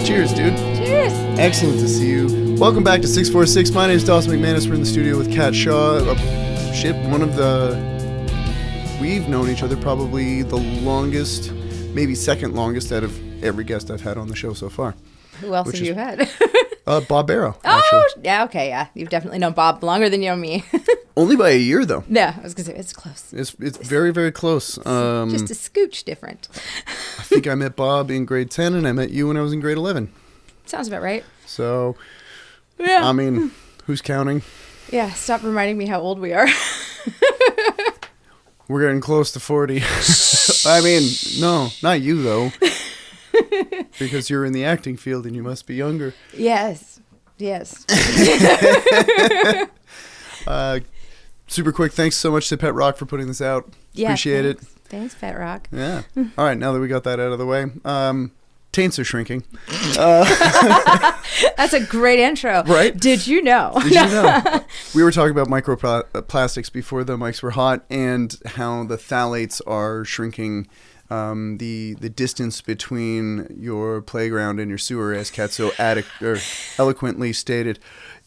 Cheers, dude. Cheers. Excellent to see you. Welcome back to 646. My name is Dawson McManus. We're in the studio with Kat Shaw. We've known each other probably the longest, maybe second longest out of every guest I've had on the show so far. Who else have you had? Bob Barrow. Oh, yeah, okay, yeah. You've definitely known Bob longer than you know me. Only by a year, though. Yeah, I was going to say, it's close. It's very, very close. Just a scooch different. I think I met Bob in grade 10, and I met you when I was in grade 11. Sounds about right. So, yeah. I mean, who's counting? Yeah, stop reminding me how old we are. We're getting close to 40. I mean, no, not you, though. Because you're in the acting field and you must be younger. Yes. Super quick, thanks so much to Pet Rock for putting this out. Yeah, appreciate it. it. Thanks, Pet Rock. Yeah. All right, now that we got that out of the way. Taints are shrinking. That's a great intro. Right? Did you know? Did you know? We were talking about microplastics before the mics were hot and how the phthalates are shrinking the distance between your playground and your sewer, as Kat so eloquently stated.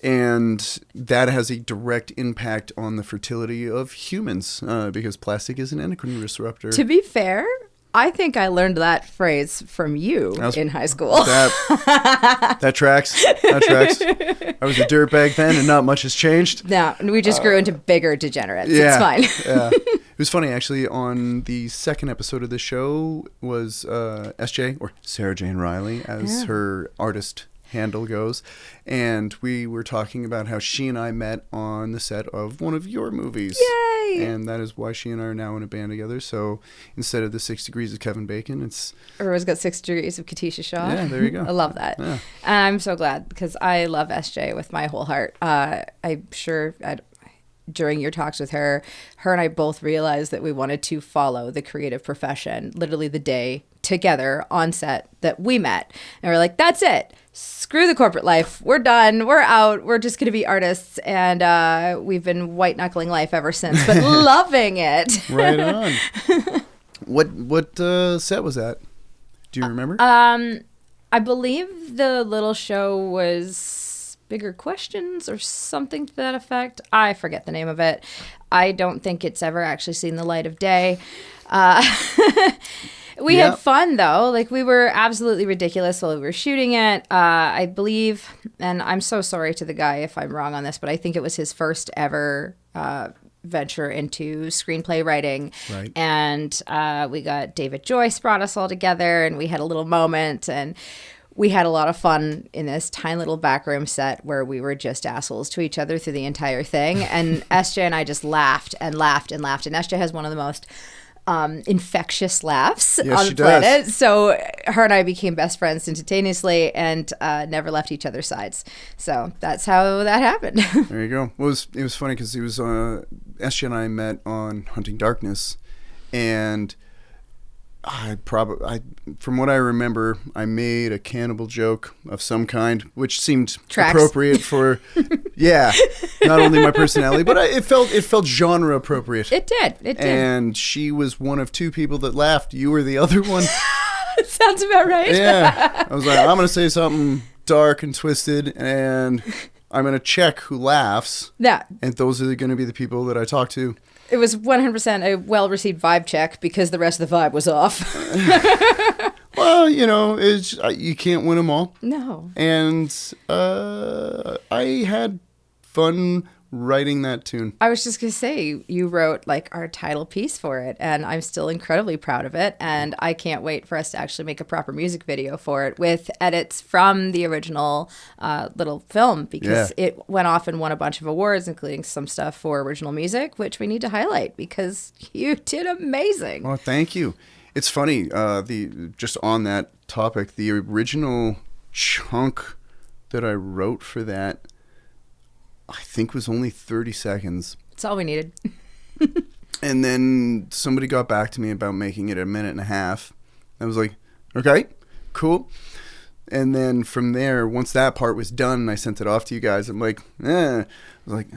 And that has a direct impact on the fertility of humans because plastic is an endocrine disruptor. To be fair, I think I learned that phrase from you in high school. That tracks. That tracks. I was a dirtbag then, and not much has changed. No, we just grew into bigger degenerates. Yeah, it's fine. Yeah. It was funny, actually, on the second episode of the show was SJ, or Sarah Jane Riley, as her artist handle goes. And we were talking about how she and I met on the set of one of your movies. Yay! And that is why she and I are now in a band together. So instead of the 6 Degrees of Kevin Bacon, it's... Everyone's got 6 Degrees of Katisha Shaw. Yeah, there you go. I love that. Yeah. And I'm so glad because I love SJ with my whole heart. I'm sure... During your talks with her and I both realized that we wanted to follow the creative profession literally the day together on set that we met. And we're like, that's it. Screw the corporate life. We're done. We're out. We're just going to be artists. And we've been white knuckling life ever since, but loving it. Right on. What set was that? Do you remember? I believe the little show was Bigger Questions or something to that effect. I forget the name of it. I don't think it's ever actually seen the light of day. We had fun, though. Like, we were absolutely ridiculous while we were shooting it. I believe, and I'm so sorry to the guy if I'm wrong on this, but I think it was his first ever venture into screenplay writing. Right. And we got David Joyce brought us all together, and we had a little moment, and we had a lot of fun in this tiny little backroom set where we were just assholes to each other through the entire thing. And SJ and I just laughed and laughed and laughed. And SJ has one of the most infectious laughs on the planet. Does. So her and I became best friends instantaneously and never left each other's sides. So that's how that happened. There you go. Well, it was funny because SJ and I met on Hunting Darkness, and from what I remember, I made a cannibal joke of some kind, which seemed appropriate for, not only my personality, but it felt genre appropriate. It did. And she was one of two people that laughed. You were the other one. Sounds about right. Yeah. I was like, I'm going to say something dark and twisted, and I'm going to check who laughs. Yeah. And those are going to be the people that I talk to. It was 100% a well-received vibe check because the rest of the vibe was off. Well, you can't win them all. No. And I had fun writing that tune. I was just going to say, you wrote like our title piece for it, and I'm still incredibly proud of it. And I can't wait for us to actually make a proper music video for it with edits from the original little film, because it went off and won a bunch of awards, including some stuff for original music, which we need to highlight because you did amazing. Well, thank you. It's funny, just on that topic, the original chunk that I wrote for that, I think was only 30 seconds. That's all we needed. And then somebody got back to me about making it a minute and a half. I was like, okay, cool. And then from there, once that part was done and I sent it off to you guys, I'm like, I was like,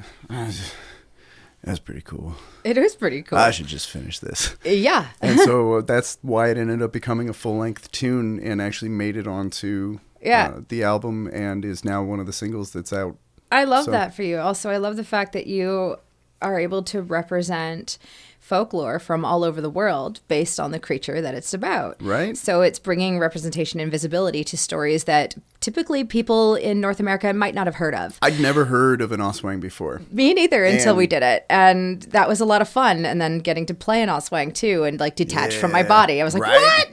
That's pretty cool. It is pretty cool. I should just finish this. Yeah. And so that's why it ended up becoming a full-length tune and actually made it onto the album and is now one of the singles that's out. I love that for you. Also, I love the fact that you are able to represent folklore from all over the world based on the creature that it's about. Right. So it's bringing representation and visibility to stories that typically people in North America might not have heard of. I'd never heard of an Oswang before. Me neither until we did it. And that was a lot of fun. And then getting to play an Oswang too and like detach from my body. I was like, what?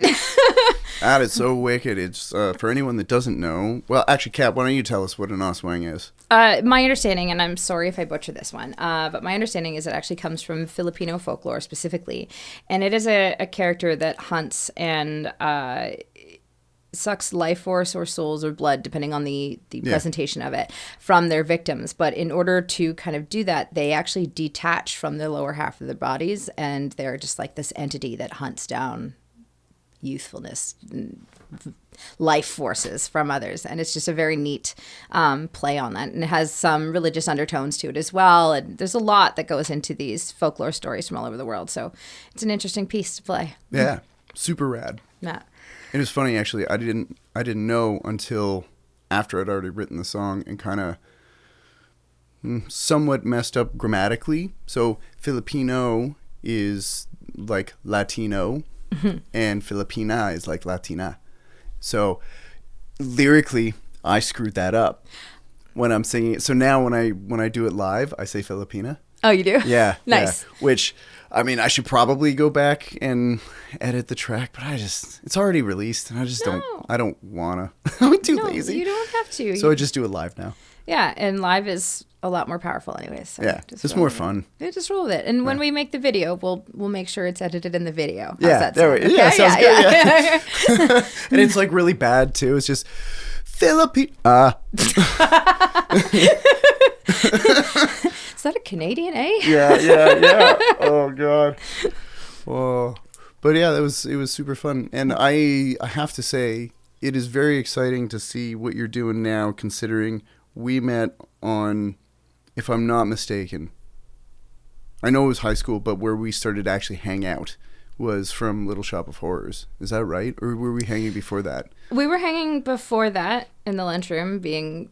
That is so wicked. It's for anyone that doesn't know. Well, actually, Kat, why don't you tell us what an Oswang is? My understanding, and I'm sorry if I butcher this one, but my understanding is it actually comes from Filipino folklore specifically. And it is a character that hunts and sucks life force or souls or blood, depending on the presentation of it, from their victims. But in order to kind of do that, they actually detach from the lower half of their bodies, and they're just like this entity that hunts down youthfulness, life forces from others. And it's just a very neat play on that. And it has some religious undertones to it as well. And there's a lot that goes into these folklore stories from all over the world. So it's an interesting piece to play. Yeah, super rad. Yeah. It was funny, actually. I didn't know until after I'd already written the song and kind of somewhat messed up grammatically. So Filipino is like Latino, and Filipina is like Latina. So lyrically, I screwed that up when I'm singing it. So now when I do it live, I say Filipina. Oh, you do? Yeah. Nice. Yeah. Which, I mean, I should probably go back and edit the track, but it's already released, and I don't want to. I'm too lazy. You don't have to. So I just do it live now. Yeah, and live is a lot more powerful anyways. So yeah, it's more fun. Yeah, just roll with it. And when we make the video, we'll make sure it's edited in the video. How's that sound? Okay? Yeah, sounds good. Yeah. And it's like really bad too. It's just Philippine. Is that a Canadian, eh? Yeah. Oh God. Whoa. But yeah, it was super fun, and I have to say, it is very exciting to see what you're doing now, considering we met on, if I'm not mistaken, I know it was high school, but where we started to actually hang out was from Little Shop of Horrors. Is that right? Or were we hanging before that? We were hanging before that in the lunchroom being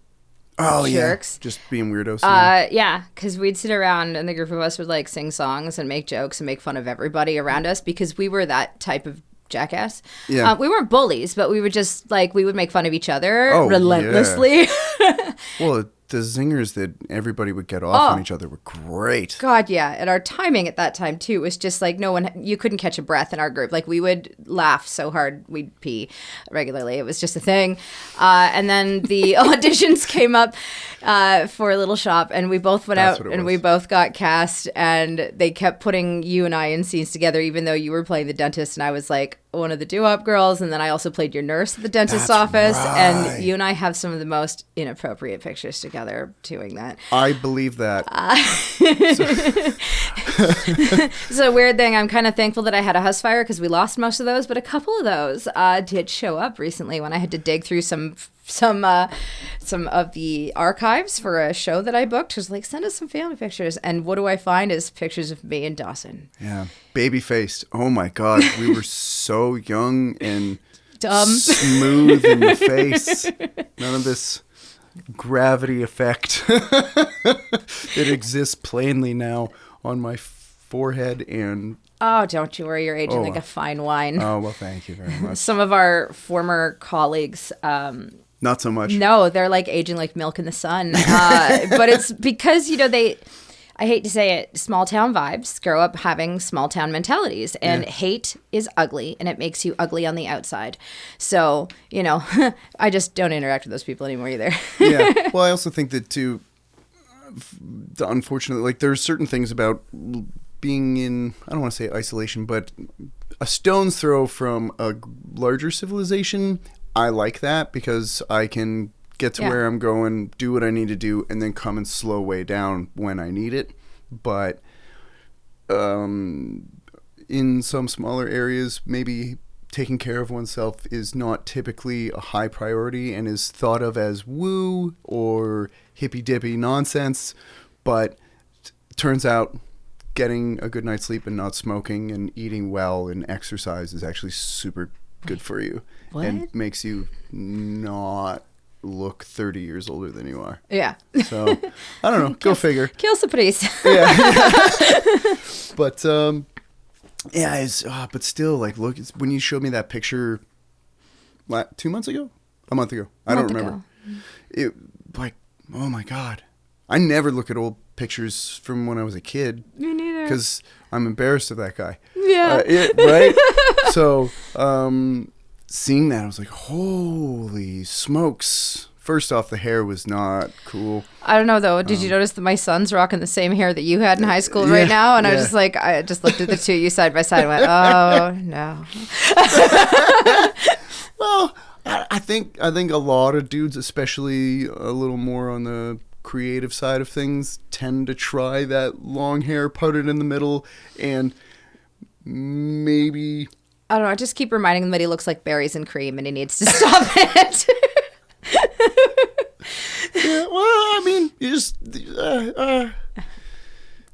Yeah. jerks. Just being weirdos. Yeah, because we'd sit around and the group of us would like sing songs and make jokes and make fun of everybody around us because we were that type of jackass. Yeah. We weren't bullies, but we would just like, we would make fun of each other relentlessly. Yeah. Well, the zingers that everybody would get off on each other were great. God, yeah. And our timing at that time, too, was just like you couldn't catch a breath in our group. Like, we would laugh so hard we'd pee regularly. It was just a thing. And then the auditions came up for Little Shop, and we both went out and we both got cast, and they kept putting you and I in scenes together, even though you were playing the dentist and I was like one of the doo-wop girls, and then I also played your nurse at the dentist's office, and you and I have some of the most inappropriate pictures together doing that. I believe that. It's a weird thing. I'm kind of thankful that I had a house fire because we lost most of those, but a couple of those did show up recently when I had to dig through some of the archives for a show that I booked. It was like, send us some family pictures, and what do I find is pictures of me and Dawson. Yeah, baby-faced. Oh my God, we were so young and dumb, smooth in the face. None of this gravity effect that exists plainly now on my forehead and. Oh, don't you worry, you're aging like a fine wine. Oh, well, thank you very much. Some of our former colleagues. Not so much. No, they're like aging like milk in the sun. But it's because, I hate to say it, small town vibes grow up having small town mentalities, and hate is ugly, and it makes you ugly on the outside. So, I just don't interact with those people anymore either. Yeah. Well, I also think that too, unfortunately, like there's certain things about being in, I don't want to say isolation, but a stone's throw from a larger civilization. I like that because I can get to where I'm going, do what I need to do, and then come and slow way down when I need it. But in some smaller areas, maybe taking care of oneself is not typically a high priority and is thought of as woo or hippy-dippy nonsense. But turns out getting a good night's sleep and not smoking and eating well and exercise is actually super good for you. What? And makes you not look 30 years older than you are. Yeah. So, I don't know. Go figure. Kill surprise. Yeah. But, yeah, but still, like, look, when you showed me that picture 2 months ago? A month ago. I don't remember. It, like, oh my God. I never look at old pictures from when I was a kid. Me neither. Because I'm embarrassed of that guy. Yeah. Right? So, seeing that, I was like, holy smokes. First off, the hair was not cool. I don't know, though. Did you notice that my son's rocking the same hair that you had in high school right now? And I was just like, I just looked at the two of you side by side and went, oh, no. Well, I think a lot of dudes, especially a little more on the creative side of things, tend to try that long hair, powdered in the middle, and maybe... I don't know. I just keep reminding him that he looks like berries and cream and he needs to stop it. Yeah, well, I mean, you just...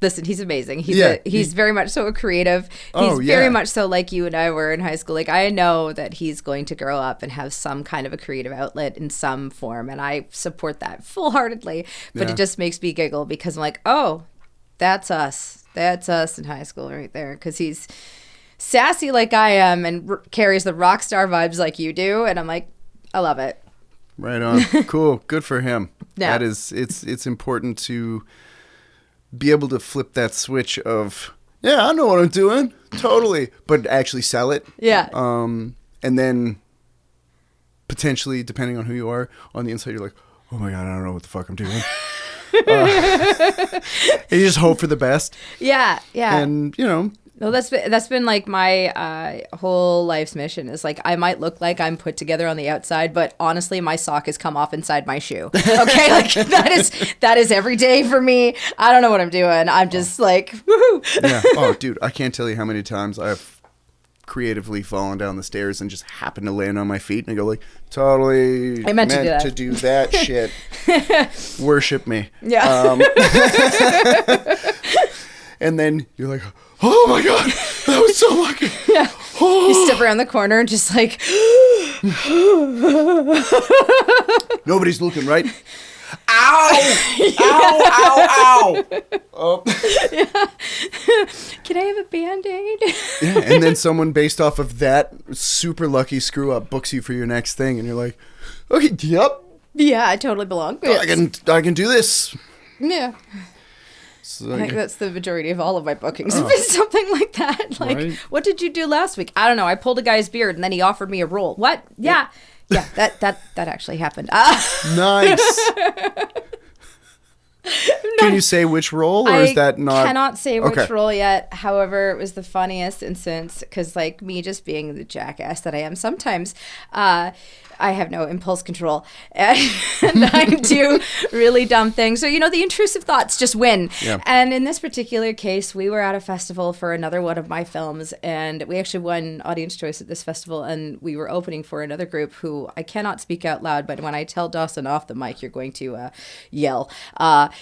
Listen, he's amazing. He's very much so a creative. He's very much so like you and I were in high school. Like, I know that he's going to grow up and have some kind of a creative outlet in some form, and I support that full-heartedly. But it just makes me giggle because I'm like, oh, that's us. That's us in high school right there. Because he's sassy like I am and carries the rock star vibes like you do, and I'm like, I love it. Right on. Cool. Good for him. Yeah. That is, it's important to be able to flip that switch of, yeah, I know what I'm doing. Totally. But actually sell it. Yeah. And then potentially, depending on who you are, on the inside, you're like, oh my God, I don't know what the fuck I'm doing. And you just hope for the best. Yeah. Yeah. And, you know. No, that's been like my whole life's mission is like I might look like I'm put together on the outside, but honestly, my sock has come off inside my shoe. Okay, like that is every day for me. I don't know what I'm doing. I'm just like, woohoo. Yeah. Oh, dude, I can't tell you how many times I've creatively fallen down the stairs and just happened to land on my feet and I go like, totally I meant to do that shit. Worship me. Yeah. And then you're like, oh my God, that was so lucky. Yeah. Oh. You step around the corner and just like, nobody's looking, right? Ow! Ow! Ow! Ow! Oh. Yeah. Can I have a Band-Aid? Yeah, and then someone based off of that super lucky screw up books you for your next thing, and you're like, okay, yep. Yeah, I totally belong. I can do this. Yeah. So, I think that's the majority of all of my bookings. Have been something like that. Like, right. What did you do last week? I don't know. I pulled a guy's beard and then he offered me a role. What? Yeah. Yeah, that actually happened. Nice. Can you say which role, or is that not? I cannot say which role yet. However, it was the funniest instance because, like, me just being the jackass that I am sometimes, I have no impulse control and I do really dumb things. So, you know, the intrusive thoughts just win. Yeah. And in this particular case, we were at a festival for another one of my films and we actually won Audience Choice at this festival and we were opening for another group who I cannot speak out loud, but when I tell Dawson off the mic, you're going to yell.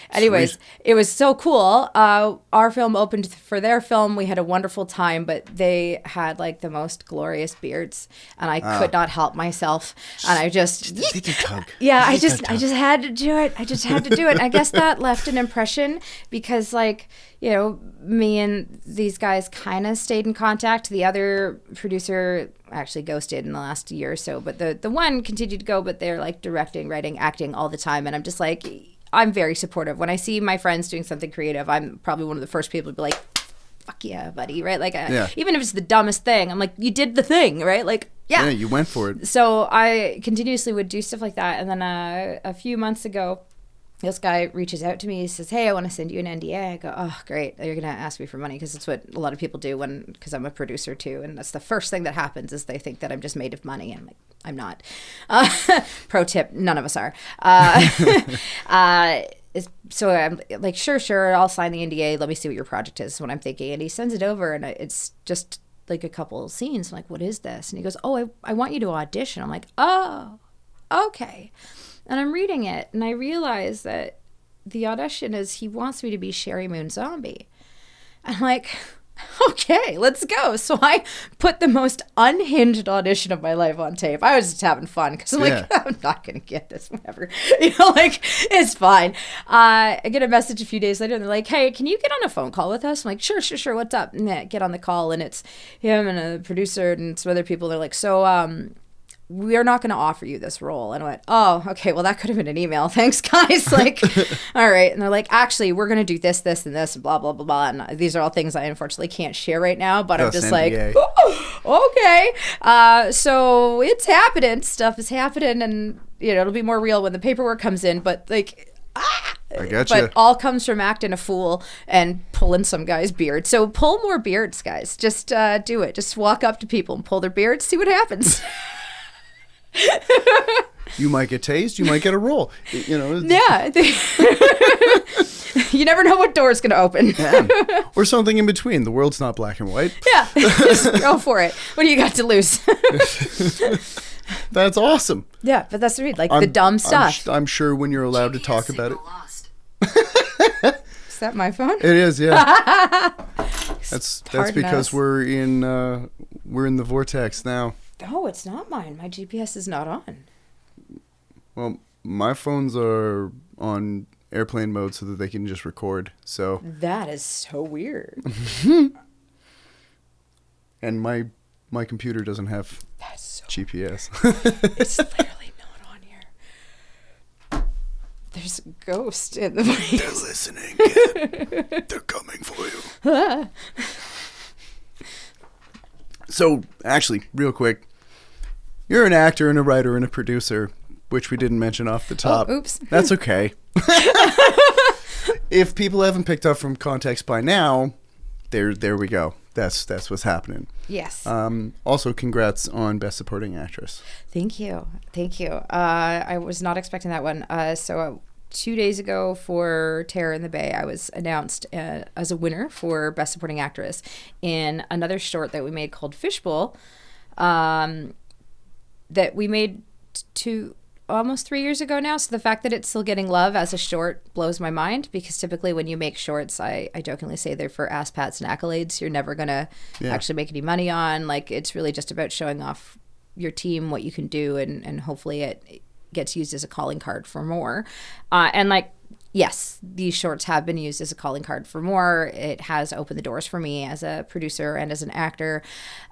Anyways, Sweet. It was so cool. Our film opened for their film. We had a wonderful time, but they had like the most glorious beards and I could not help myself. And I just yeah, I just had to do it. I just had to do it. I guess that left an impression because, like, you know, me and these guys kind of stayed in contact. The other producer actually ghosted in the last year or so, but the one continued to go, but they're like directing, writing, acting all the time. And I'm just like, I'm very supportive. When I see my friends doing something creative, I'm probably one of the first people to be like, fuck yeah, buddy, right? Like, even if it's the dumbest thing, I'm like, you did the thing, right? Like, yeah, you went for it. So I continuously would do stuff like that. And then a few months ago, this guy reaches out to me. He says, hey, I want to send you an NDA. I go, oh, great. You're going to ask me for money because that's what a lot of people do because I'm a producer too. And that's the first thing that happens is they think that I'm just made of money. And I'm like, I'm not. Pro tip, none of us are. So I'm like, sure, I'll sign the NDA. Let me see what your project is, is what I'm thinking. And he sends it over and it's just like a couple of scenes. I'm like, what is this? And he goes, oh, I want you to audition. I'm like, oh, okay. And I'm reading it and I realize that the audition is he wants me to be Sherry Moon Zombie. I'm like, okay, let's go. So I put the most unhinged audition of my life on tape. I was just having fun because I'm like, I'm not going to get this, whatever. Like, it's fine. I get a message a few days later and they're like, hey, can you get on a phone call with us? I'm like, sure. What's up? And I get on the call and it's him and a producer and some other people. They're like, so, we are not going to offer you this role. And I went, oh, okay, well, that could have been an email. Thanks, guys. Like, all right. And they're like, actually, we're going to do this, and this, and blah, blah, blah, blah. And these are all things I unfortunately can't share right now, but I'm just NDA. Like, oh, okay. So it's happening. Stuff is happening, and, it'll be more real when the paperwork comes in. But, like, I gotcha. But all comes from acting a fool and pulling some guy's beard. So pull more beards, guys. Just do it. Just walk up to people and pull their beards, see what happens. You might get tased. You might get a role. Yeah. You never know what door's going to open. Yeah. Or something in between. The world's not black and white. Yeah. Just go for it. What do you got to lose? That's awesome. Yeah, but that's the read. Like the dumb stuff. I'm sure when you're allowed to talk about it. Is that my phone? It is, yeah. That's because we're in the vortex now. Oh, it's not mine. My GPS is not on. Well, my phones are on airplane mode so that they can just record. So that is so weird. And my computer doesn't have GPS. It's literally not on here. There's a ghost in the voice. They're listening. Kid. They're coming for you. So, actually, real quick, you're an actor and a writer and a producer, which we didn't mention off the top. Oh, oops. That's okay. If people haven't picked up from context by now, there we go. That's what's happening. Yes. Also, congrats on Best Supporting Actress. Thank you. I was not expecting that one. So 2 days ago for Terror in the Bay, I was announced as a winner for Best Supporting Actress in another short that we made called Fishbowl, that we made almost 3 years ago now. So the fact that it's still getting love as a short blows my mind, because typically when you make shorts, I jokingly say they're for ass pats and accolades. You're never going to actually make any money on. Like, it's really just about showing off your team, what you can do, and hopefully it gets used as a calling card for more. And like, yes, these shorts have been used as a calling card for more. It has opened the doors for me as a producer and as an actor.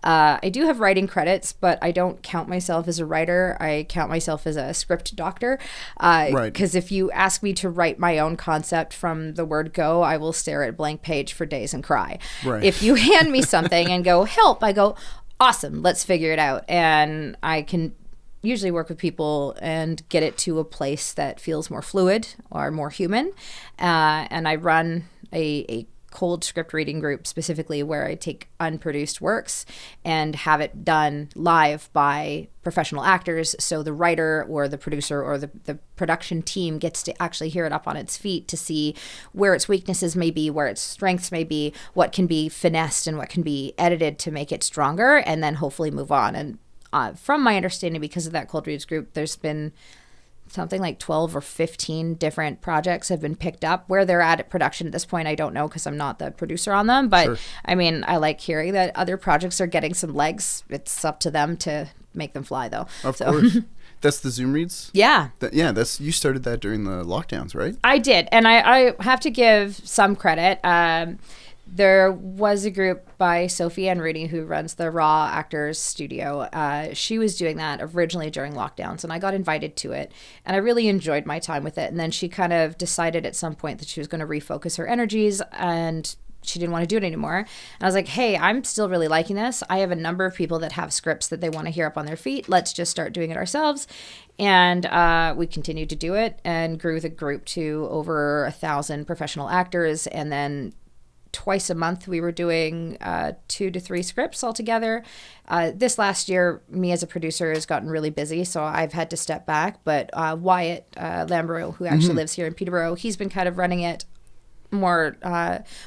I do have writing credits, but I don't count myself as a writer. I count myself as a script doctor. Right. Because if you ask me to write my own concept from the word go, I will stare at a blank page for days and cry. Right. If you hand me something and go, help, I go, awesome, let's figure it out. And I can usually work with people and get it to a place that feels more fluid or more human. And I run a cold script reading group specifically where I take unproduced works and have it done live by professional actors. So the writer or the producer or the production team gets to actually hear it up on its feet to see where its weaknesses may be, where its strengths may be, what can be finessed and what can be edited to make it stronger, and then hopefully move on. And from my understanding, because of that cold reads group, there's been something like 12 or 15 different projects have been picked up. Where they're at production at this point, I don't know, because I'm not the producer on them. But sure. I mean, I like hearing that other projects are getting some legs. It's up to them to make them fly, though. Of course. That's the Zoom reads? Yeah. You started that during the lockdowns, right? I did. And I have to give some credit. There was a group by Sophie and Rudy, who runs the Raw Actors Studio. She was doing that originally during lockdowns, and I got invited to it, and I really enjoyed my time with it. And then she kind of decided at some point that she was going to refocus her energies, and she didn't want to do it anymore. And I was like, hey, I'm still really liking this. I have a number of people that have scripts that they want to hear up on their feet. Let's just start doing it ourselves. And we continued to do it and grew the group to over 1,000 professional actors. And then twice a month we were doing 2 to 3 scripts altogether. This last year, me as a producer has gotten really busy, so I've had to step back. But Wyatt Lambro, who actually lives here in Peterborough, he's been kind of running it more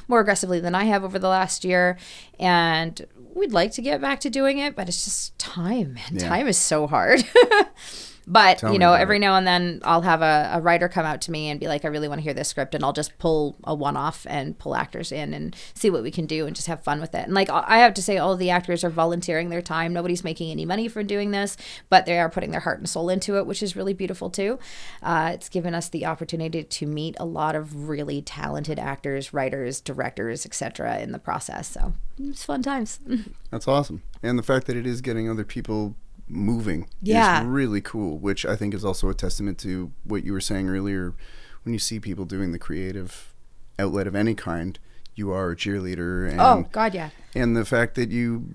aggressively than I have over the last year. And we'd like to get back to doing it, but it's just time. Man. Yeah. Time is so hard. But, Tell me about every it. now and then I'll have a writer come out to me and be like, I really want to hear this script. And I'll just pull a one-off and pull actors in and see what we can do and just have fun with it. And like, I have to say, all of the actors are volunteering their time. Nobody's making any money from doing this, but they are putting their heart and soul into it, which is really beautiful too. It's given us the opportunity to meet a lot of really talented actors, writers, directors, etc. in the process. So it's fun times. That's awesome. And the fact that it is getting other people moving Yeah. is really cool, which I think is also a testament to what you were saying earlier. When you see people doing the creative outlet of any kind, you are a cheerleader. And, Oh, God, yeah. And the fact that you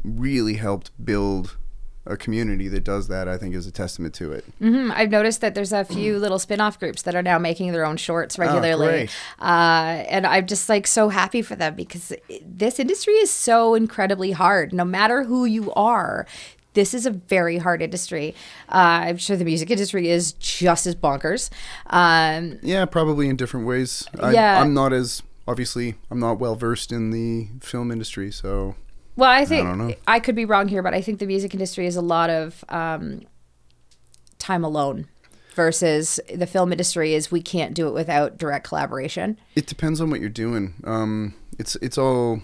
really helped build a community that does that, I think, is a testament to it. I've noticed that there's a few little spin-off groups that are now making their own shorts regularly. Great. And I'm just like so happy for them because this industry is so incredibly hard. No matter who you are, this is a very hard industry. I'm sure the music industry is just as bonkers. Yeah, probably in different ways. Yeah. I'm not well versed in the film industry, so Well, I I don't know. think I could be wrong here, but I think the music industry is a lot of time alone versus the film industry is we can't do it without direct collaboration. it depends on what you're doing. It's all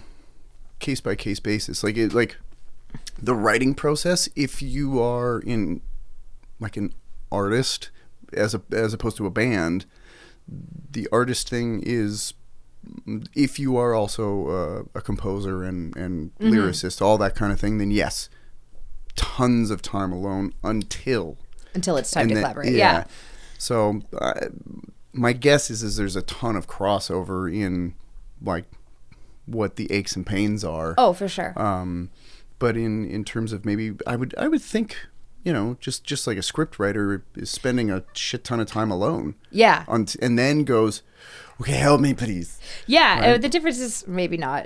case by case basis. Like the writing process. If you are in like an artist as opposed to a band, the artist thing is. If you are also a composer and lyricist, all that kind of thing, then yes, tons of time alone until Until it's time to collaborate. Yeah. Yeah. So my guess is there's a ton of crossover in like what the aches and pains are. Oh, for sure. But in terms of maybe I would think, just like a script writer is spending a shit ton of time alone. Yeah. And then goes, okay, help me, please. Yeah, Right. the difference is maybe not.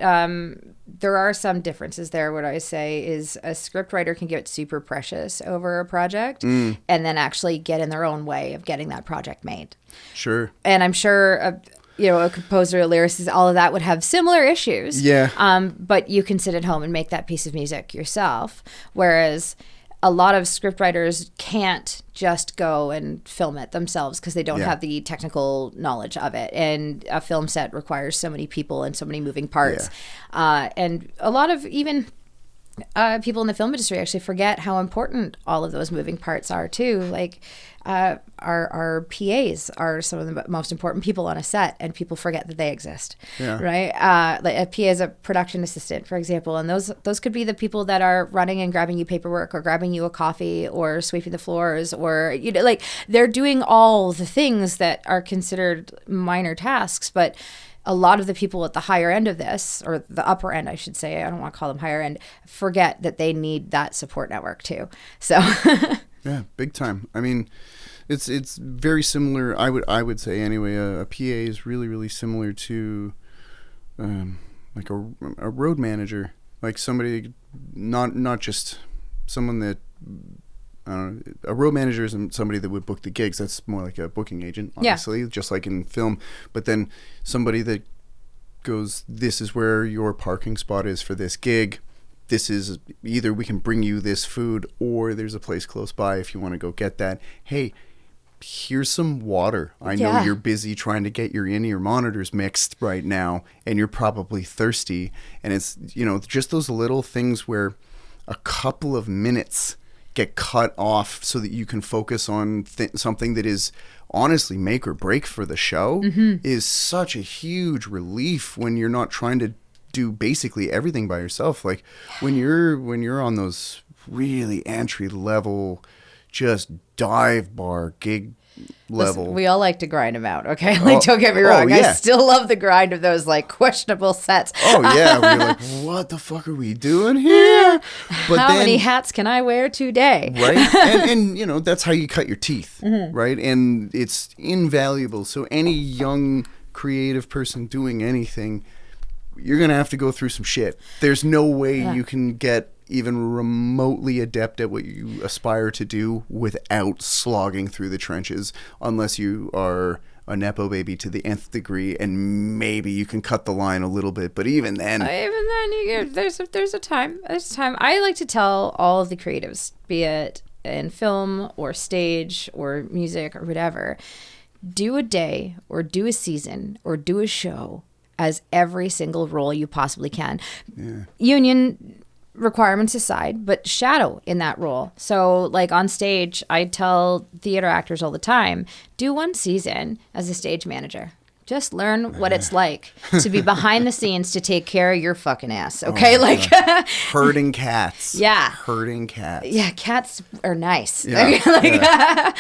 There are some differences there. What I say is a scriptwriter can get super precious over a project and then actually get in their own way of getting that project made. Sure. And I'm sure, a composer, a lyricist, all of that would have similar issues. Yeah. But you can sit at home and make that piece of music yourself. Whereas a lot of scriptwriters can't just go and film it themselves because they don't Yeah. have the technical knowledge of it. And a film set requires so many people and so many moving parts. And a lot of even people in the film industry actually forget how important all of those moving parts are too. Like our PAs are some of the most important people on a set, and people forget that they exist. Yeah. Right? Like a PA is a production assistant, for example, and those could be the people that are running and grabbing you paperwork or grabbing you a coffee or sweeping the floors, or like they're doing all the things that are considered minor tasks, but a lot of the people at the higher end of this, or the upper end, I should say, I don't want to call them higher end, forget that they need that support network too. So Yeah, big time. I mean, it's very similar. I would say anyway. A PA is really, really similar to like a road manager, like somebody not just someone that. I don't know, a road manager isn't somebody that would book the gigs. That's more like a booking agent, obviously, just like in film. But then somebody that goes, this is where your parking spot is for this gig. This is either we can bring you this food or there's a place close by if you want to go get that. Hey, here's some water. I know you're busy trying to get your in-ear monitors mixed right now and you're probably thirsty. And it's, just those little things where a couple of minutes get cut off so that you can focus on something that is honestly make or break for the show is such a huge relief when you're not trying to do basically everything by yourself. Like when you're on those really entry level, just dive bar gig level. Listen, we all like to grind them out, okay? Like, don't get me wrong. yeah. I still love the grind of those, like, questionable sets. Oh, yeah. We're like, what the fuck are we doing here? But How many hats can I wear today? Right? And that's how you cut your teeth, right? And it's invaluable. So any young creative person doing anything, you're going to have to go through some shit. There's no way you can get even remotely adept at what you aspire to do without slogging through the trenches, unless you are a Nepo baby to the nth degree, and maybe you can cut the line a little bit. But even then, there's a time. I like to tell all of the creatives, be it in film or stage or music or whatever, do a day or do a season or do a show as every single role you possibly can. Yeah. Union requirements aside, but shadow in that role. So like on stage, I tell theater actors all the time, do one season as a stage manager. Just learn what it's like to be behind the scenes to take care of your fucking ass. Okay. Herding cats. Yeah. Herding cats. Yeah. Cats are nice. Yeah.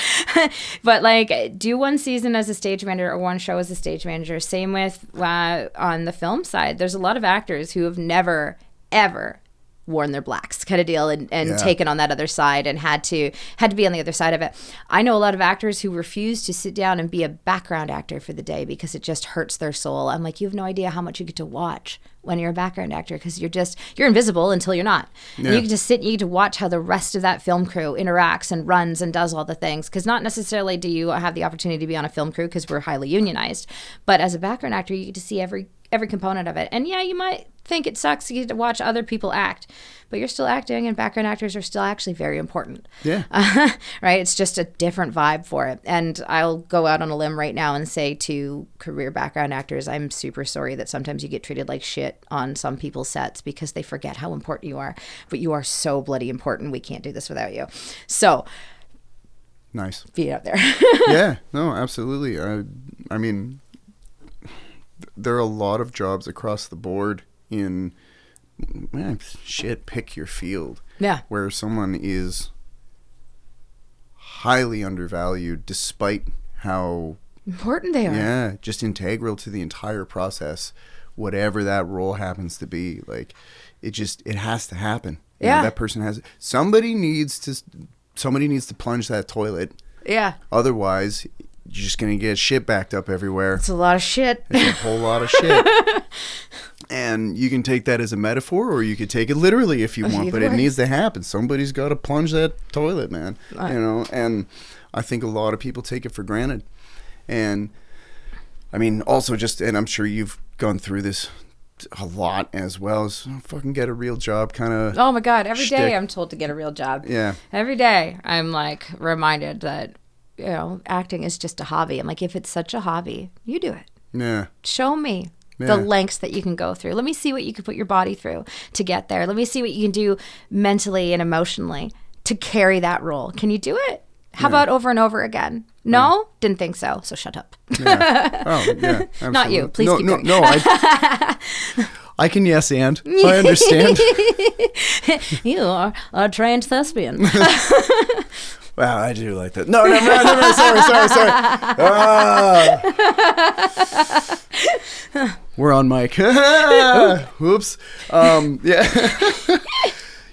But like do one season as a stage manager or one show as a stage manager. Same with on the film side. There's a lot of actors who have never, ever worn their blacks kind of deal and taken on that other side and had to be on the other side of it. I know a lot of actors who refuse to sit down and be a background actor for the day because it just hurts their soul. I'm like, you have no idea how much you get to watch when you're a background actor because you're invisible until you're not. Yeah. And you get to sit and you get to watch how the rest of that film crew interacts and runs and does all the things, because not necessarily do you have the opportunity to be on a film crew because we're highly unionized, but as a background actor you get to see every component of it. And yeah, you might think it sucks you get to watch other people act, but you're still acting, and background actors are still actually very important. Yeah. Right? It's just a different vibe for it. And I'll go out on a limb right now and say to career background actors, I'm super sorry that sometimes you get treated like shit on some people's sets because they forget how important you are. But you are so bloody important. We can't do this without you. So nice. Be out there. Yeah. No, absolutely. I mean, there are a lot of jobs across the board in pick your field. Yeah. Where someone is highly undervalued despite how important they are. Yeah, just integral to the entire process, whatever that role happens to be. Like it has to happen. Yeah. That person has somebody needs to plunge that toilet. Yeah. Otherwise you're just going to get shit backed up everywhere. It's a lot of shit. It's a whole lot of shit. And you can take that as a metaphor or you could take it literally if you want, but it needs to happen. Somebody's got to plunge that toilet, man. Right. You know, and I think a lot of people take it for granted. And I mean, also and I'm sure you've gone through this a lot as well, is fucking get a real job kind of. Oh my God. Every day I'm told to get a real job. Yeah. Every day I'm like reminded that, you know, acting is just a hobby. I'm like, if it's such a hobby, you do it. Yeah. Show me the lengths that you can go through. Let me see what you can put your body through to get there. Let me see what you can do mentally and emotionally to carry that role. Can you do it? How about over and over again? No? Didn't think so. So shut up. Yeah. Oh, yeah. Absolutely. Not you. Please keep going. No, I can yes and. I understand. You are a trained thespian. Wow, I do like that. No, sorry. We're on mic. Whoops. Yeah.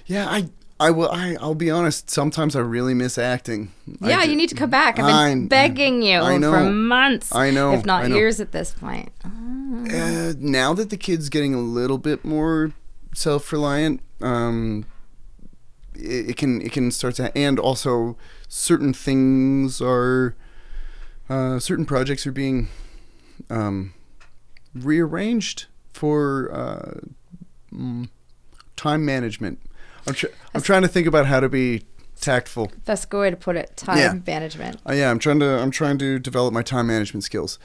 Yeah, I'll be honest, sometimes I really miss acting. Yeah, you need to come back. I've been begging you for months. I know. If not years at this point. Now that the kid's getting a little bit more self-reliant, it can start to, and also certain things are, certain projects are being rearranged for time management. I'm trying to think about how to be tactful. That's a good way to put it. Time management. Yeah, I'm trying to develop my time management skills,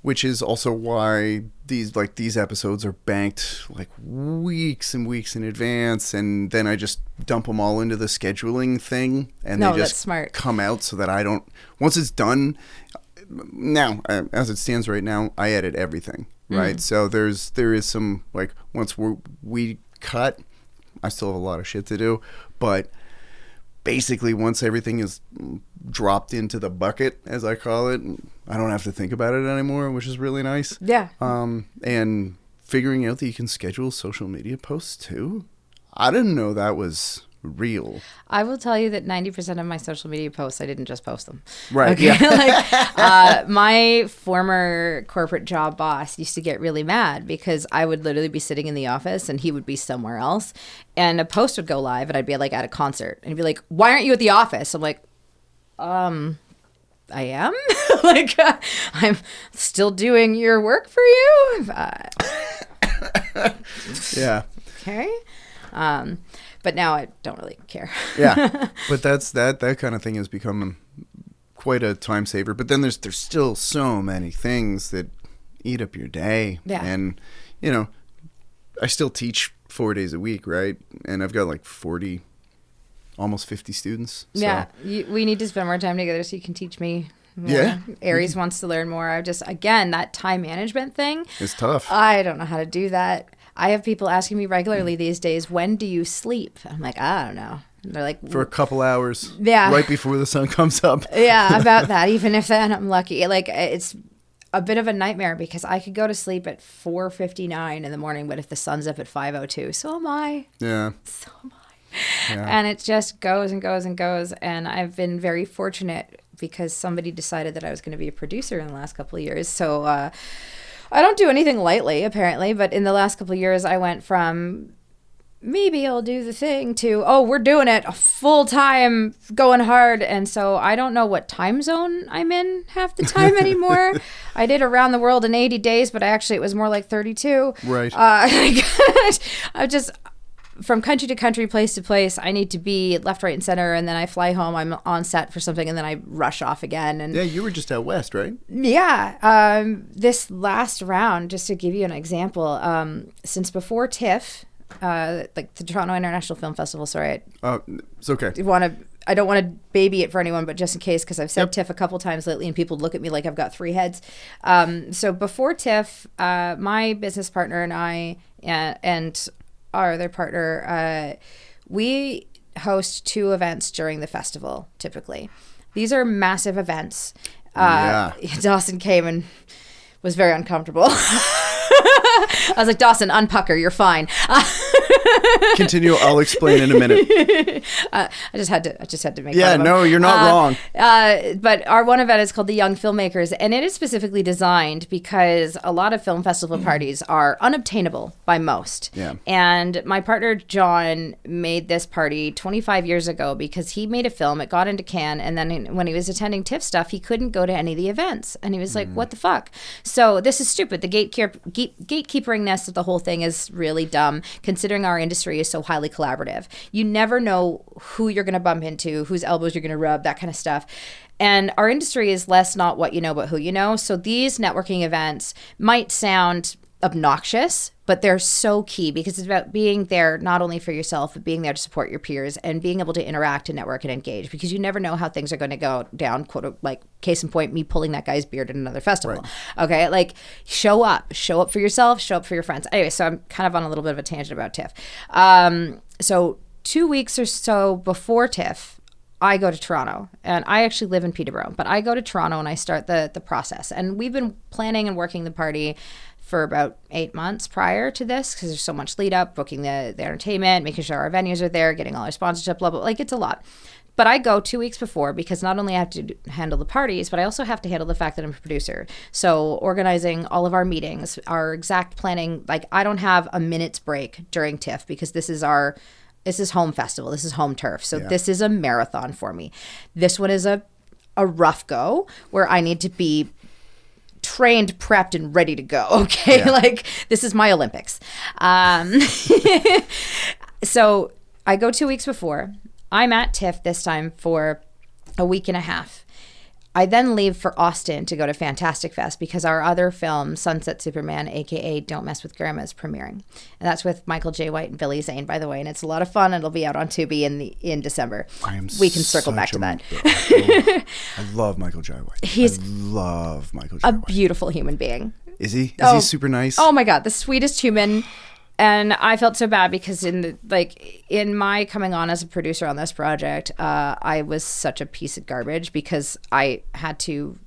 which is also why these episodes are banked like weeks and weeks in advance, and then I just dump them all into the scheduling thing, and they just come out so that I don't. Once it's done, now as it stands right now, I edit everything. Right, so there is some like once we cut. I still have a lot of shit to do, but basically once everything is dropped into the bucket, as I call it, I don't have to think about it anymore, which is really nice. Yeah. And figuring out that you can schedule social media posts too. I didn't know that was real. I will tell you that 90% of my social media posts, I didn't just post them. Right. Okay? My former corporate job boss used to get really mad because I would literally be sitting in the office and he would be somewhere else, and a post would go live and I'd be like at a concert and he'd be like, "Why aren't you at the office?" I'm like, I am? Like, I'm still doing your work for you? Yeah. Okay. But now I don't really care. Yeah, but that kind of thing has become quite a time saver. But then there's still so many things that eat up your day. Yeah. And, you know, I still teach 4 days a week, right? And I've got like 40, almost 50 students. So. Yeah, we need to spend more time together so you can teach me more. Yeah. Aries wants to learn more. Again, that time management thing. It's tough. I don't know how to do that. I have people asking me regularly these days, when do you sleep? I'm like, I don't know. And they're like, for a couple hours. Yeah. Right before the sun comes up. Yeah, about that. Even if then I'm lucky. Like, it's a bit of a nightmare because I could go to sleep at 4:59 in the morning, but if the sun's up at 5:02, so am I. Yeah. So am I. Yeah. And it just goes and goes and goes. And I've been very fortunate because somebody decided that I was going to be a producer in the last couple of years. So I don't do anything lightly, apparently. But in the last couple of years, I went from maybe I'll do the thing to, oh, we're doing it full time, going hard. And so I don't know what time zone I'm in half the time anymore. I did around the world in 80 days, but it was more like 32. Right. I just, from country to country, place to place, I need to be left, right, and center. And then I fly home, I'm on set for something, and then I rush off again. And yeah, you were just out west, right? Yeah. This last round, just to give you an example, since before TIFF, like the Toronto International Film Festival, sorry. It's okay. I don't want to baby it for anyone, but just in case, because I've said TIFF a couple times lately and people look at me like I've got 3 heads. So before TIFF, my business partner and I and our other partner, we host 2 events during the festival, typically. These are massive events. Dawson came and was very uncomfortable. I was like, Dawson, unpucker, you're fine. Continue. I'll explain in a minute. I just had to make. Yeah, no, you're not wrong. But our one event is called the Young Filmmakers, and it is specifically designed because a lot of film festival parties are unobtainable by most. Yeah. And my partner John made this party 25 years ago because he made a film. It got into Cannes, and then when he was attending TIFF stuff, he couldn't go to any of the events, and he was like, "What the fuck?" So this is stupid. The gatekeeperingness of the whole thing is really dumb, considering our industry is so highly collaborative. You never know who you're going to bump into, whose elbows you're going to rub, that kind of stuff. And our industry is less not what you know, but who you know. So these networking events might sound obnoxious, but they're so key because it's about being there not only for yourself, but being there to support your peers and being able to interact and network and engage, because you never know how things are going to go down, quote, like case in point, me pulling that guy's beard at another festival. Right. Okay. Like show up for yourself, show up for your friends. Anyway, so I'm kind of on a little bit of a tangent about TIFF. So 2 weeks or so before TIFF, I go to Toronto, and I actually live in Peterborough, but I go to Toronto and I start the process. And we've been planning and working the party for about 8 months prior to this, because there's so much lead up, booking the entertainment, making sure our venues are there, getting all our sponsorship, blah, blah, like it's a lot. But I go 2 weeks before because not only I have to handle the parties, but I also have to handle the fact that I'm a producer. So organizing all of our meetings, our exact planning, like I don't have a minute's break during TIFF because this is home festival. This is home turf. So This is a marathon for me. This one is a rough go where I need to be trained, prepped, and ready to go. Okay. Yeah. Like this is my Olympics. So I go 2 weeks before. I'm at TIFF this time for a week and a half. I then leave for Austin to go to Fantastic Fest because our other film, Sunset Superman, aka Don't Mess with Grandma, is premiering. And that's with Michael J. White and Billy Zane, by the way. And it's a lot of fun. It'll be out on Tubi in December. We can circle back to that. I love Michael J. White. I love Michael J. White. A beautiful human being. Is he? Is he super nice? Oh my God, the sweetest human. And I felt so bad because in my coming on as a producer on this project, I was such a piece of garbage because I had to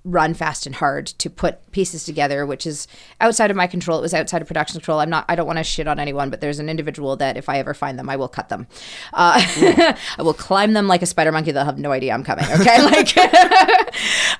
run fast and hard to put pieces together, which is outside of my control. It was outside of production control. I don't want to shit on anyone, but there's an individual that if I ever find them, I will cut them. I will climb them like a spider monkey. They'll have no idea I'm coming. Okay.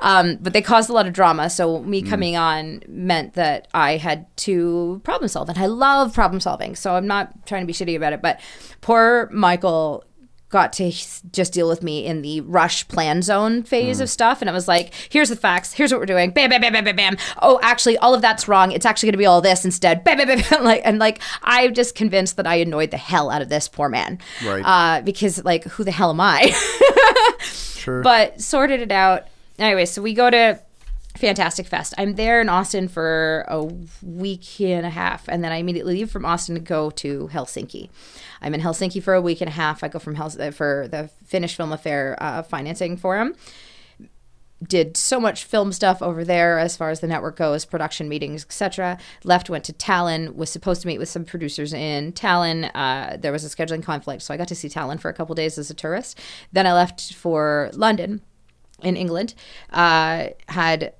But they caused a lot of drama. So me coming on meant that I had to problem solve, and I love problem solving. So I'm not trying to be shitty about it, but poor Michael got to just deal with me in the rush plan zone phase of stuff. And it was like, here's the facts. Here's what we're doing. Bam, bam, bam, bam, bam, bam. Oh, actually, all of that's wrong. It's actually going to be all this instead. Bam, bam, bam, bam. Like, I'm just convinced that I annoyed the hell out of this poor man. Right. Because, like, who the hell am I? Sure. But sorted it out. Anyway, so we go to Fantastic Fest. I'm there in Austin for a week and a half, and then I immediately leave from Austin to go to Helsinki. I'm in Helsinki for a week and a half. I go from for the Finnish Film Affair financing forum. Did so much film stuff over there as far as the network goes, production meetings, etc. Left, went to Tallinn, was supposed to meet with some producers in Tallinn. There was a scheduling conflict, so I got to see Tallinn for a couple days as a tourist. Then I left for London in England. Had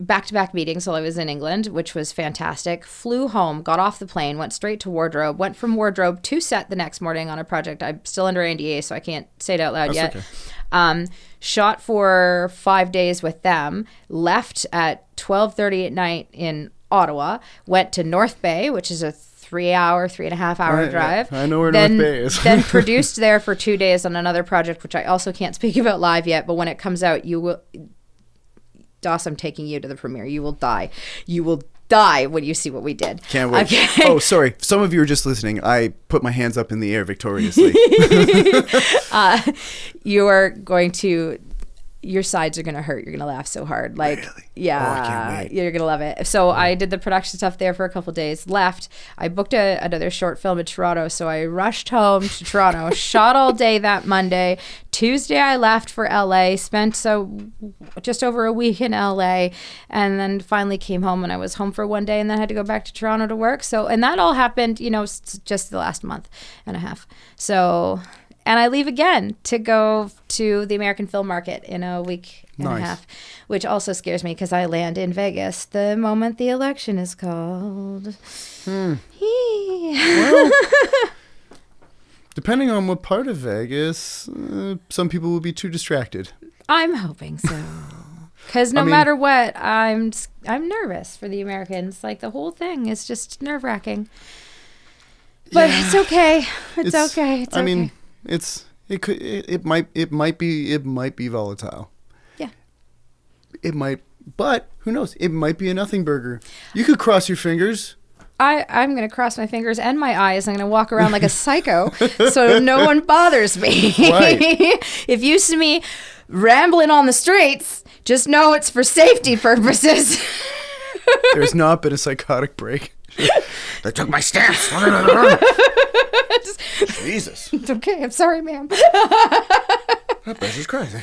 back-to-back meetings while I was in England, which was fantastic. Flew home, got off the plane, went straight to wardrobe, went from wardrobe to set the next morning on a project. I'm still under NDA, so I can't say it out loud yet. Okay. Shot for 5 days with them, left at 12:30 at night in Ottawa, went to North Bay, which is a 3.5 hour drive. I know where North Bay is. Then produced there for 2 days on another project, which I also can't speak about live yet, but when it comes out, you will... Dawson, I'm taking you to the premiere. You will die. You will die when you see what we did. Can't wait. Okay. Oh, sorry. Some of you are just listening. I put my hands up in the air victoriously. You are going to... Your sides are going to hurt. You're going to laugh so hard. Like, really? Yeah, I can't wait. You're going to love it. So I did the production stuff there for a couple of days, left. I booked another short film in Toronto. So I rushed home to Toronto, shot all day that Monday. Tuesday, I left for LA, spent just over a week in LA, and then finally came home, and I was home for one day and then had to go back to Toronto to work. So, and that all happened, just the last month and a half. So... And I leave again to go to the American film market in a week and a half, which also scares me because I land in Vegas the moment the election is called. Well, depending on what part of Vegas, some people will be too distracted. I'm hoping so. Because no matter what, I'm nervous for the Americans. Like, the whole thing is just nerve-wracking. But it's okay. It's okay. I mean... It might be volatile. Yeah. It might, but who knows? It might be a nothing burger. You could cross your fingers. I'm going to cross my fingers and my eyes. I'm going to walk around like a psycho so no one bothers me. Right. If you see me rambling on the streets, just know it's for safety purposes. There's not been a psychotic break. They took my stamps. Jesus. It's okay. I'm sorry, ma'am. That bitch is crazy.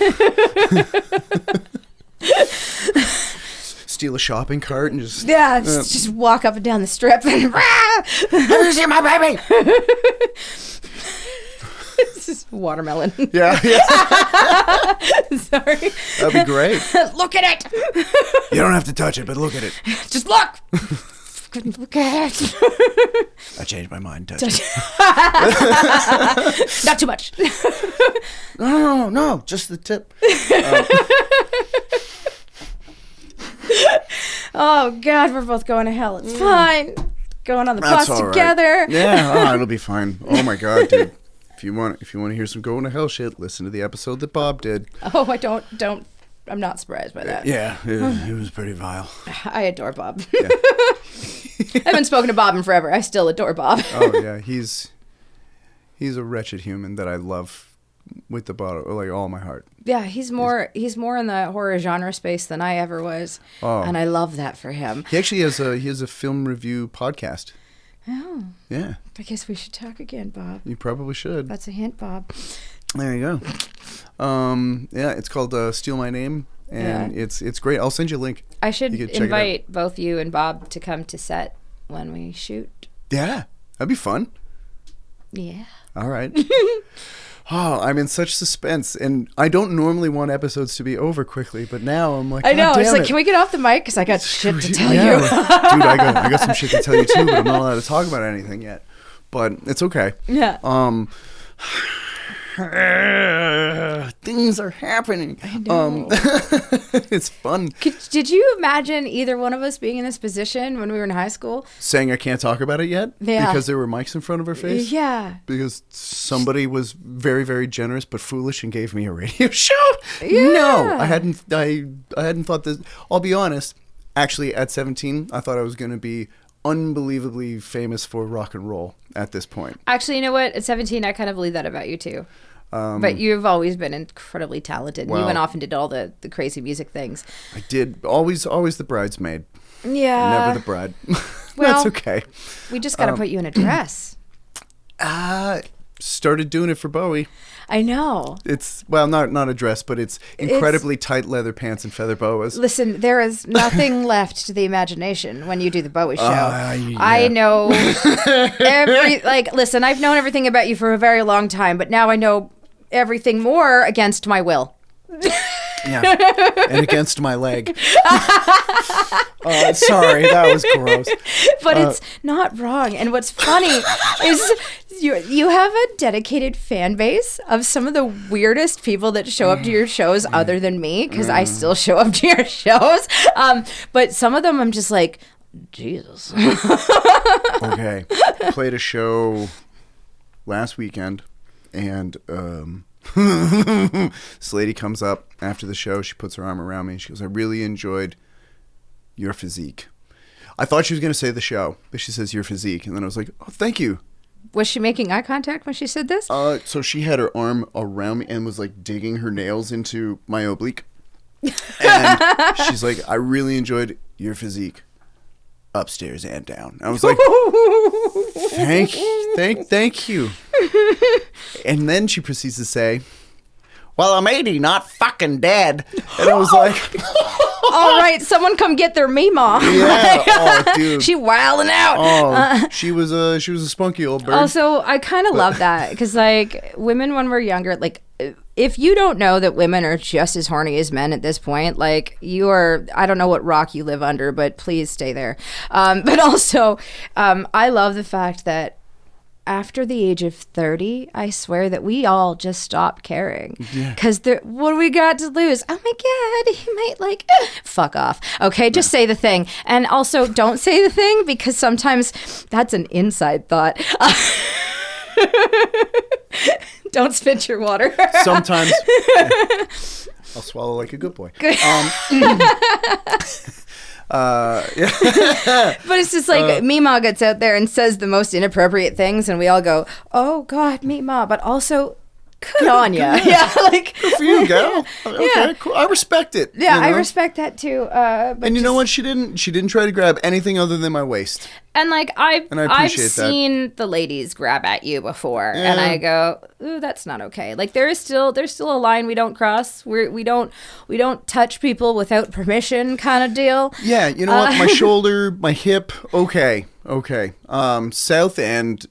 Steal a shopping cart and just... Yeah, just walk up and down the strip and... Have you seen my baby? It's just watermelon. Yeah. Sorry. That'd be great. Look at it. You don't have to touch it, but look at it. Just look. Look at it. I changed my mind. Touch it. Not too much. No, just the tip. Oh God, we're both going to hell. It's fine. Going on the bus together. Right. Yeah, it'll be fine. Oh my God, dude. If you want to hear some going to hell shit, listen to the episode that Bob did. Oh, I don't. I'm not surprised by that. Yeah, it was pretty vile. I adore Bob. Yeah. I haven't spoken to Bob in forever. I still adore Bob. Oh yeah, he's a wretched human that I love with the bottom, like all my heart. Yeah, he's more in the horror genre space than I ever was, and I love that for him. He actually has a film review podcast. Oh. Yeah. I guess we should talk again, Bob. You probably should. That's a hint, Bob. There you go. Yeah, it's called Steal My Name, and it's great. I'll send you a link. I should invite both you and Bob to come to set when we shoot. Yeah, that'd be fun. Yeah. All right. Oh, I'm in such suspense, and I don't normally want episodes to be over quickly, but now I'm like, I know. God It's damn like, can we get off the mic? Because I got shit to tell you. Dude, I got some shit to tell you too, but I'm not allowed to talk about anything yet. But it's okay. Yeah. things are happening. I know. It's fun. Did you imagine either one of us being in this position when we were in high school? Saying I can't talk about it yet? Yeah. Because there were mics in front of her face? Yeah. Because somebody was very, very generous but foolish and gave me a radio show? Yeah. No, I hadn't thought this. I'll be honest. Actually, at 17, I thought I was going to be unbelievably famous for rock and roll at this point. Actually, you know what? At 17, I kind of believe that about you too. But you've always been incredibly talented. Well, you went off and did all the crazy music things. I did. Always the bridesmaid. Yeah. Never the bride. Well, that's okay. We just got to put you in a dress. Started doing it for Bowie. I know. It's, well, not a dress, but it's incredibly tight leather pants and feather boas. Listen, there is nothing left to the imagination when you do the Bowie show. Yeah. I know listen, I've known everything about you for a very long time, but now I know everything more against my will. Yeah, and against my leg. Sorry, that was gross. But it's not wrong. And what's funny is you have a dedicated fan base of some of the weirdest people that show up to your shows other than me, because I still show up to your shows. But some of them I'm just like, Jesus. Okay. Played a show last weekend, and this lady comes up after the show. She puts her arm around me and she goes, I really enjoyed your physique. I thought she was going to say the show, but she says your physique. And then I was like, oh, thank you. Was she making eye contact when she said this? So she had her arm around me and was like digging her nails into my oblique. And she's like, I really enjoyed your physique, upstairs and down. I was like, thank you. And then she proceeds to say, well, I'm 80, not fucking dead. And I was like, all right, someone come get their Mima. yeah, oh, dude. She wilding out. Oh, she was a spunky old bird. Also, I kind of love that, because like women when we're younger, like if you don't know that women are just as horny as men at this point, like you are, I don't know what rock you live under, but please stay there. But also, I love the fact that after the age of 30, I swear that we all just stop caring. Because what do we got to lose? Oh my God, he might like, fuck off. Okay, just say the thing. And also, don't say the thing, because sometimes that's an inside thought. Don't spit your water. Sometimes. I'll swallow like a good boy. Yeah. But it's just like Mima gets out there and says the most inappropriate things, and we all go, "Oh God, Mima!" But also, good on you. Yeah, like good for you, gal. Okay, yeah. Cool. I respect it. Yeah, you know? I respect that too. But and you know what? She didn't try to grab anything other than my waist. And like I I've appreciate seen the ladies grab at you before, and I go, ooh, that's not okay. Like there's still a line we don't cross. We don't touch people without permission, kind of deal. Yeah, you know what? My shoulder, my hip, okay. South and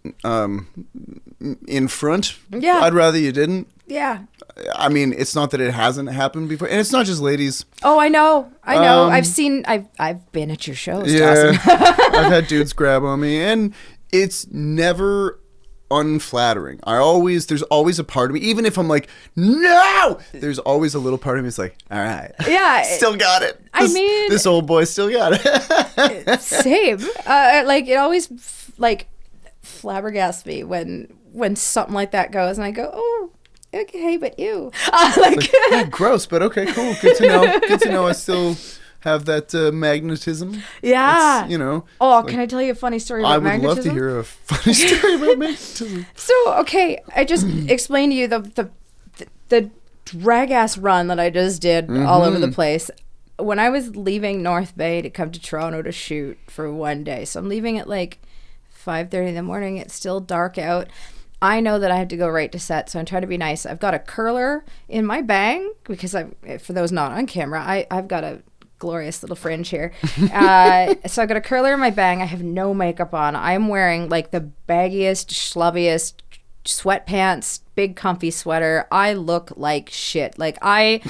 in front. Yeah. I'd rather you didn't. Yeah. I mean, it's not that it hasn't happened before, and it's not just ladies. Oh, I know. I've been at your shows, Dawson. I've had dudes grab on me, and it's never unflattering. There's always a part of me, even if I'm like, no, there's always a little part of me that's like, all right. Yeah. Still got it. This old boy still got it. Same. Like it always flabbergasts me when something like that goes, and I go, oh, okay, but you. Oh, gross, but okay, cool. Good to know. Good to know I still have that magnetism. Yeah. It's, you know. Oh, can I tell you a funny story about magnetism? I would love to hear a funny story about magnetism. So, okay, I just explained to you the drag-ass run that I just did all over the place. When I was leaving North Bay to come to Toronto to shoot for one day, so I'm leaving at like 5:30 in the morning. It's still dark out. I know that I have to go right to set, so I'm trying to be nice. I've got a curler in my bang because for those not on camera, I've got a glorious little fringe here. So I've got a curler in my bang. I have no makeup on. I'm wearing like the baggiest, schlubbiest sweatpants, big comfy sweater. I look like shit. Like I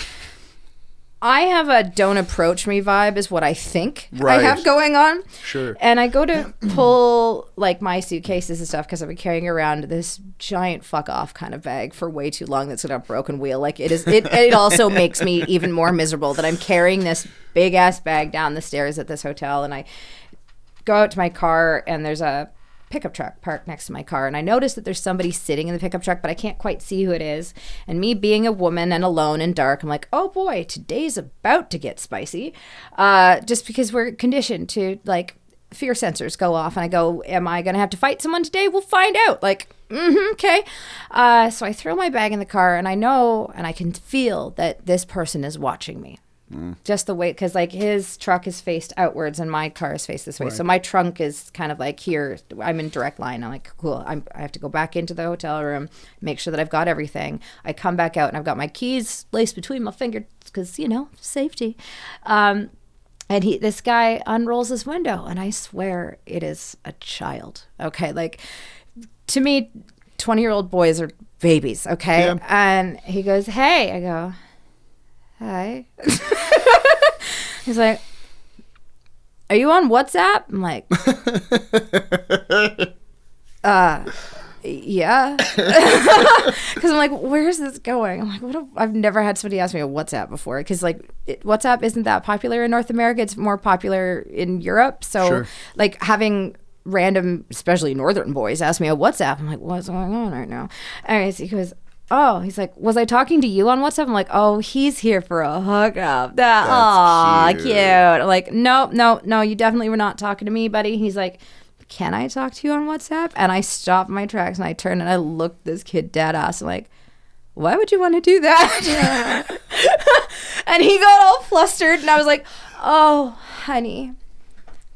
I have a don't approach me vibe is what I think Right. I have going on. Sure. And I go to pull like my suitcases and stuff because I've been carrying around this giant fuck off kind of bag for way too long that's got a broken wheel. Like it also makes me even more miserable that I'm carrying this big ass bag down the stairs at this hotel, and I go out to my car and there's a pickup truck parked next to my car, and I notice that there's somebody sitting in the pickup truck, but I can't quite see who it is. And me being a woman and alone and dark, I'm like, oh boy, today's about to get spicy, just because we're conditioned to like fear sensors go off, and I go, am I gonna have to fight someone today? We'll find out. Like, okay. So I throw my bag in the car, and I know and I can feel that this person is watching me. Just the way, because like his truck is faced outwards and my car is faced this way. Right. So my trunk is kind of like here. I'm in direct line. I'm like, cool. I have to go back into the hotel room, make sure that I've got everything. I come back out and I've got my keys laced between my fingers because, you know, safety. And this guy unrolls his window, and I swear it is a child. Okay. Like, to me, 20-year-old boys are babies. Okay. Yeah. And he goes, hey. I go, hi. He's like, are you on WhatsApp? I'm like, yeah. Because I'm like, where's this going? I'm like, I've never had somebody ask me a WhatsApp before, because like WhatsApp isn't that popular in North America. It's more popular in Europe. So Sure. like having random, especially northern boys, ask me a WhatsApp, I'm like, what's going on right now? Anyways, he goes, oh, he's like, was I talking to you on WhatsApp? I'm like, oh, he's here for a hookup. That's cute. I'm like, no, you definitely were not talking to me, buddy. He's like, can I talk to you on WhatsApp? And I stopped my tracks and I turned and I looked this kid dead ass. I'm like, why would you want to do that? And he got all flustered, and I was like, oh, honey,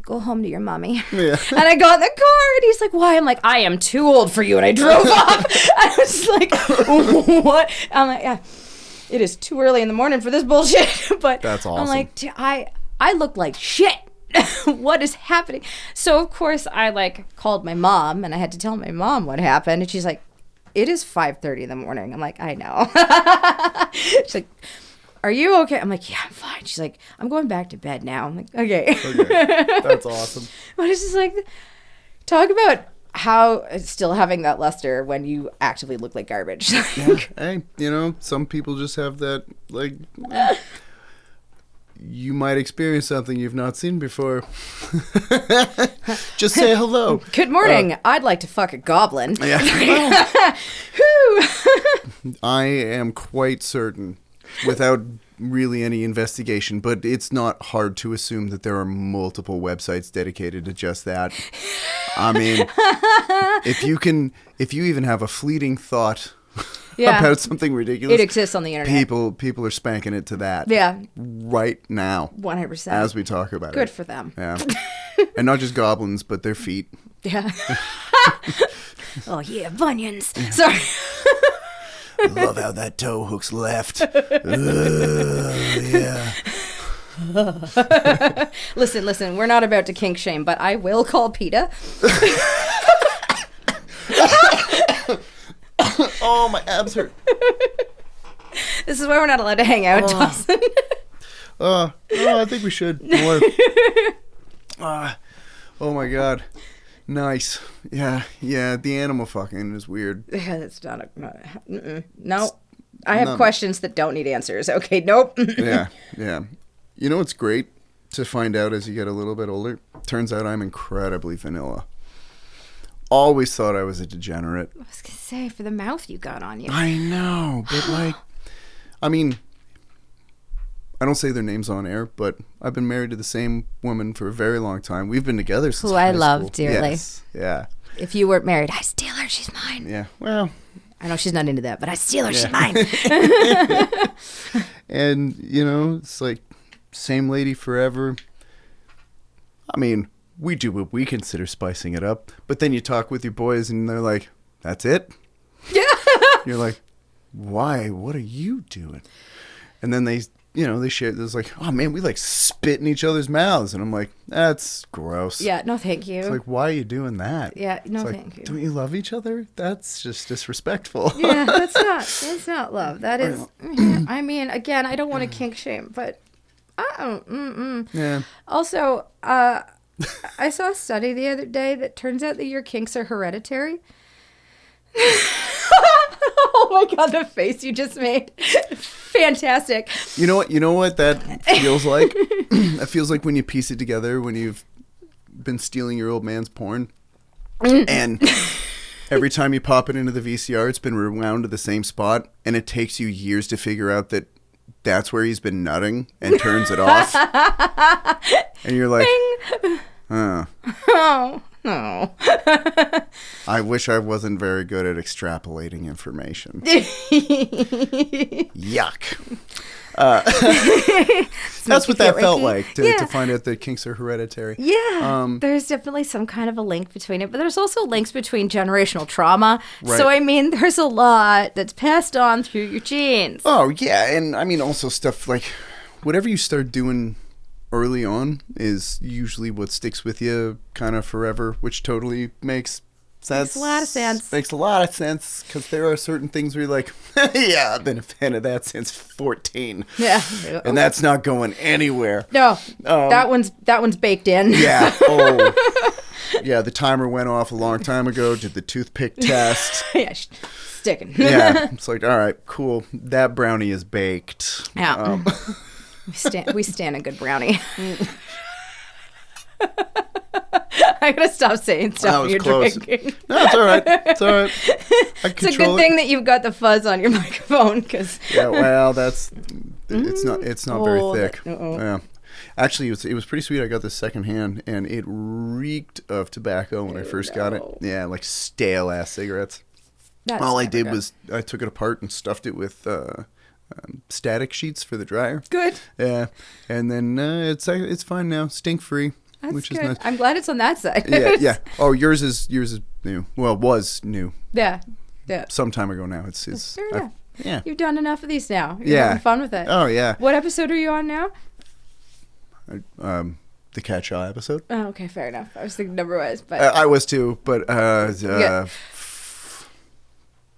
go home to your mommy. Yeah. And I got in the car, and he's like, why? I'm like, I am too old for you. And I drove off. I was like, what? I'm like, yeah, it is too early in the morning for this bullshit. But That's awesome. I'm like, I look like shit. What is happening? So of course I like called my mom, and I had to tell my mom what happened. And she's like, it is 5:30 in the morning. I'm like, I know. She's like, are you okay? I'm like, yeah, I'm fine. She's like, I'm going back to bed now. I'm like, okay. That's awesome. But it's just like, talk about how still having that luster when you actively look like garbage. Yeah. Hey, you know, some people just have that, like, you might experience something you've not seen before. Just say hello. Good morning. I'd like to fuck a goblin. Yeah. I am quite certain, without really any investigation, but it's not hard to assume that there are multiple websites dedicated to just that. I mean, if you even have a fleeting thought about something ridiculous, it exists on the internet. People are spanking it to that. Yeah. Right now. 100%. As we talk about it. Good for them. Yeah. And not just goblins, but their feet. Yeah. Oh yeah, bunions. Sorry. Love how that toe hooks left. Yeah. Listen, we're not about to kink shame, but I will call PETA. Oh, my abs hurt. This is why we're not allowed to hang out, Dawson. I think we should more. Oh my God. Nice. Yeah. The animal fucking is weird. Yeah, that's not no. I have questions that don't need answers. Okay, nope. Yeah. You know what's great to find out as you get a little bit older? Turns out I'm incredibly vanilla. Always thought I was a degenerate. I was gonna say, for the mouth you got on you. I know, but like, I mean, I don't say their names on air, but I've been married to the same woman for a very long time. We've been together since high I love school. dearly. Yes. Yeah. If you weren't married, I steal her. She's mine. Yeah. Well, I know she's not into that, but I steal her. She's mine. And, you know, it's like, same lady forever. I mean, we do what we consider spicing it up. But then you talk with your boys and they're like, that's it? Yeah. You're like, why? What are you doing? And then they, they share. There's like, oh man, we like spit in each other's mouths, and I'm like, that's gross. Yeah, no, thank you. It's like, why are you doing that? Yeah, no, It's like, thank you. Don't you love each other? That's just disrespectful. Yeah, that's not love. That is. I mean, again, I don't want to kink shame, but Yeah. Also, I saw a study the other day that turns out that your kinks are hereditary. Oh my god, the face you just made. Fantastic. You know what that feels like? It feels like when you piece it together when you've been stealing your old man's porn. And every time you pop it into the VCR, it's been rewound to the same spot, and it takes you years to figure out that that's where he's been nutting, and turns it off. And you're like, huh. Oh, no. I wish I wasn't very good at extrapolating information. Yuck. That's what that felt like, to find out that kinks are hereditary. Yeah. There's definitely some kind of a link between it, but there's also links between generational trauma. Right. So, I mean, there's a lot that's passed on through your genes. Oh, yeah. And I mean, also stuff like whatever you start doing early on is usually what sticks with you kind of forever, which totally makes sense. Makes a lot of sense. Makes a lot of sense, because there are certain things where you're like, yeah, I've been a fan of that since 14. Yeah. And that's not going anywhere. No, that one's baked in. Yeah. Oh. Yeah, the timer went off a long time ago, did the toothpick test. Yeah, sticking. Yeah. It's like, all right, cool. That brownie is baked. Yeah. We stand a good brownie. I gotta stop saying stuff when you're close. drinking. No, it's all right. It's all right. It's a good thing that you've got the fuzz on your microphone, because yeah, well, it's not very thick. Uh-oh. Yeah, actually, it was pretty sweet. I got this secondhand, and it reeked of tobacco when I first got it. Yeah, like stale ass cigarettes. All I did was I took it apart and stuffed it with static sheets for the dryer. Good. Yeah, and then it's fine now, stink free. That's which good. is nice. I'm glad it's on that side. Yeah. Oh, yours is new. Well, was new. Yeah. Some time ago now. It's Fair enough. yeah. You've done enough of these now. You're having fun with it. Oh yeah. What episode are you on now? The Cat Shaw episode. Oh, okay, fair enough. I was thinking number-wise, but I was too, but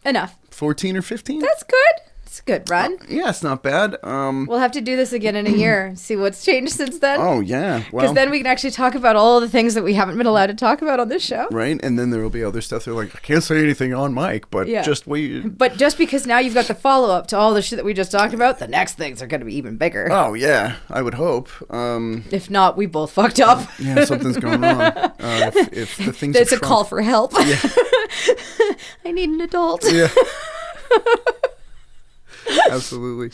enough. 14 or 15. That's good. It's a good run. Yeah, it's not bad. We'll have to do this again in a year. See what's changed since then. Oh yeah, Because well, then we can actually talk about all the things that we haven't been allowed to talk about on this show. right, and then there will be other stuff. They're like, I can't say anything on mic, but just wait. But just because now you've got the follow-up to all the shit that we just talked about, the next things are going to be even bigger. Oh yeah, I would hope. If not, we both fucked up. Yeah, something's going on. If the things It's of a Trump- call for help. Yeah. I need an adult. Yeah. Absolutely.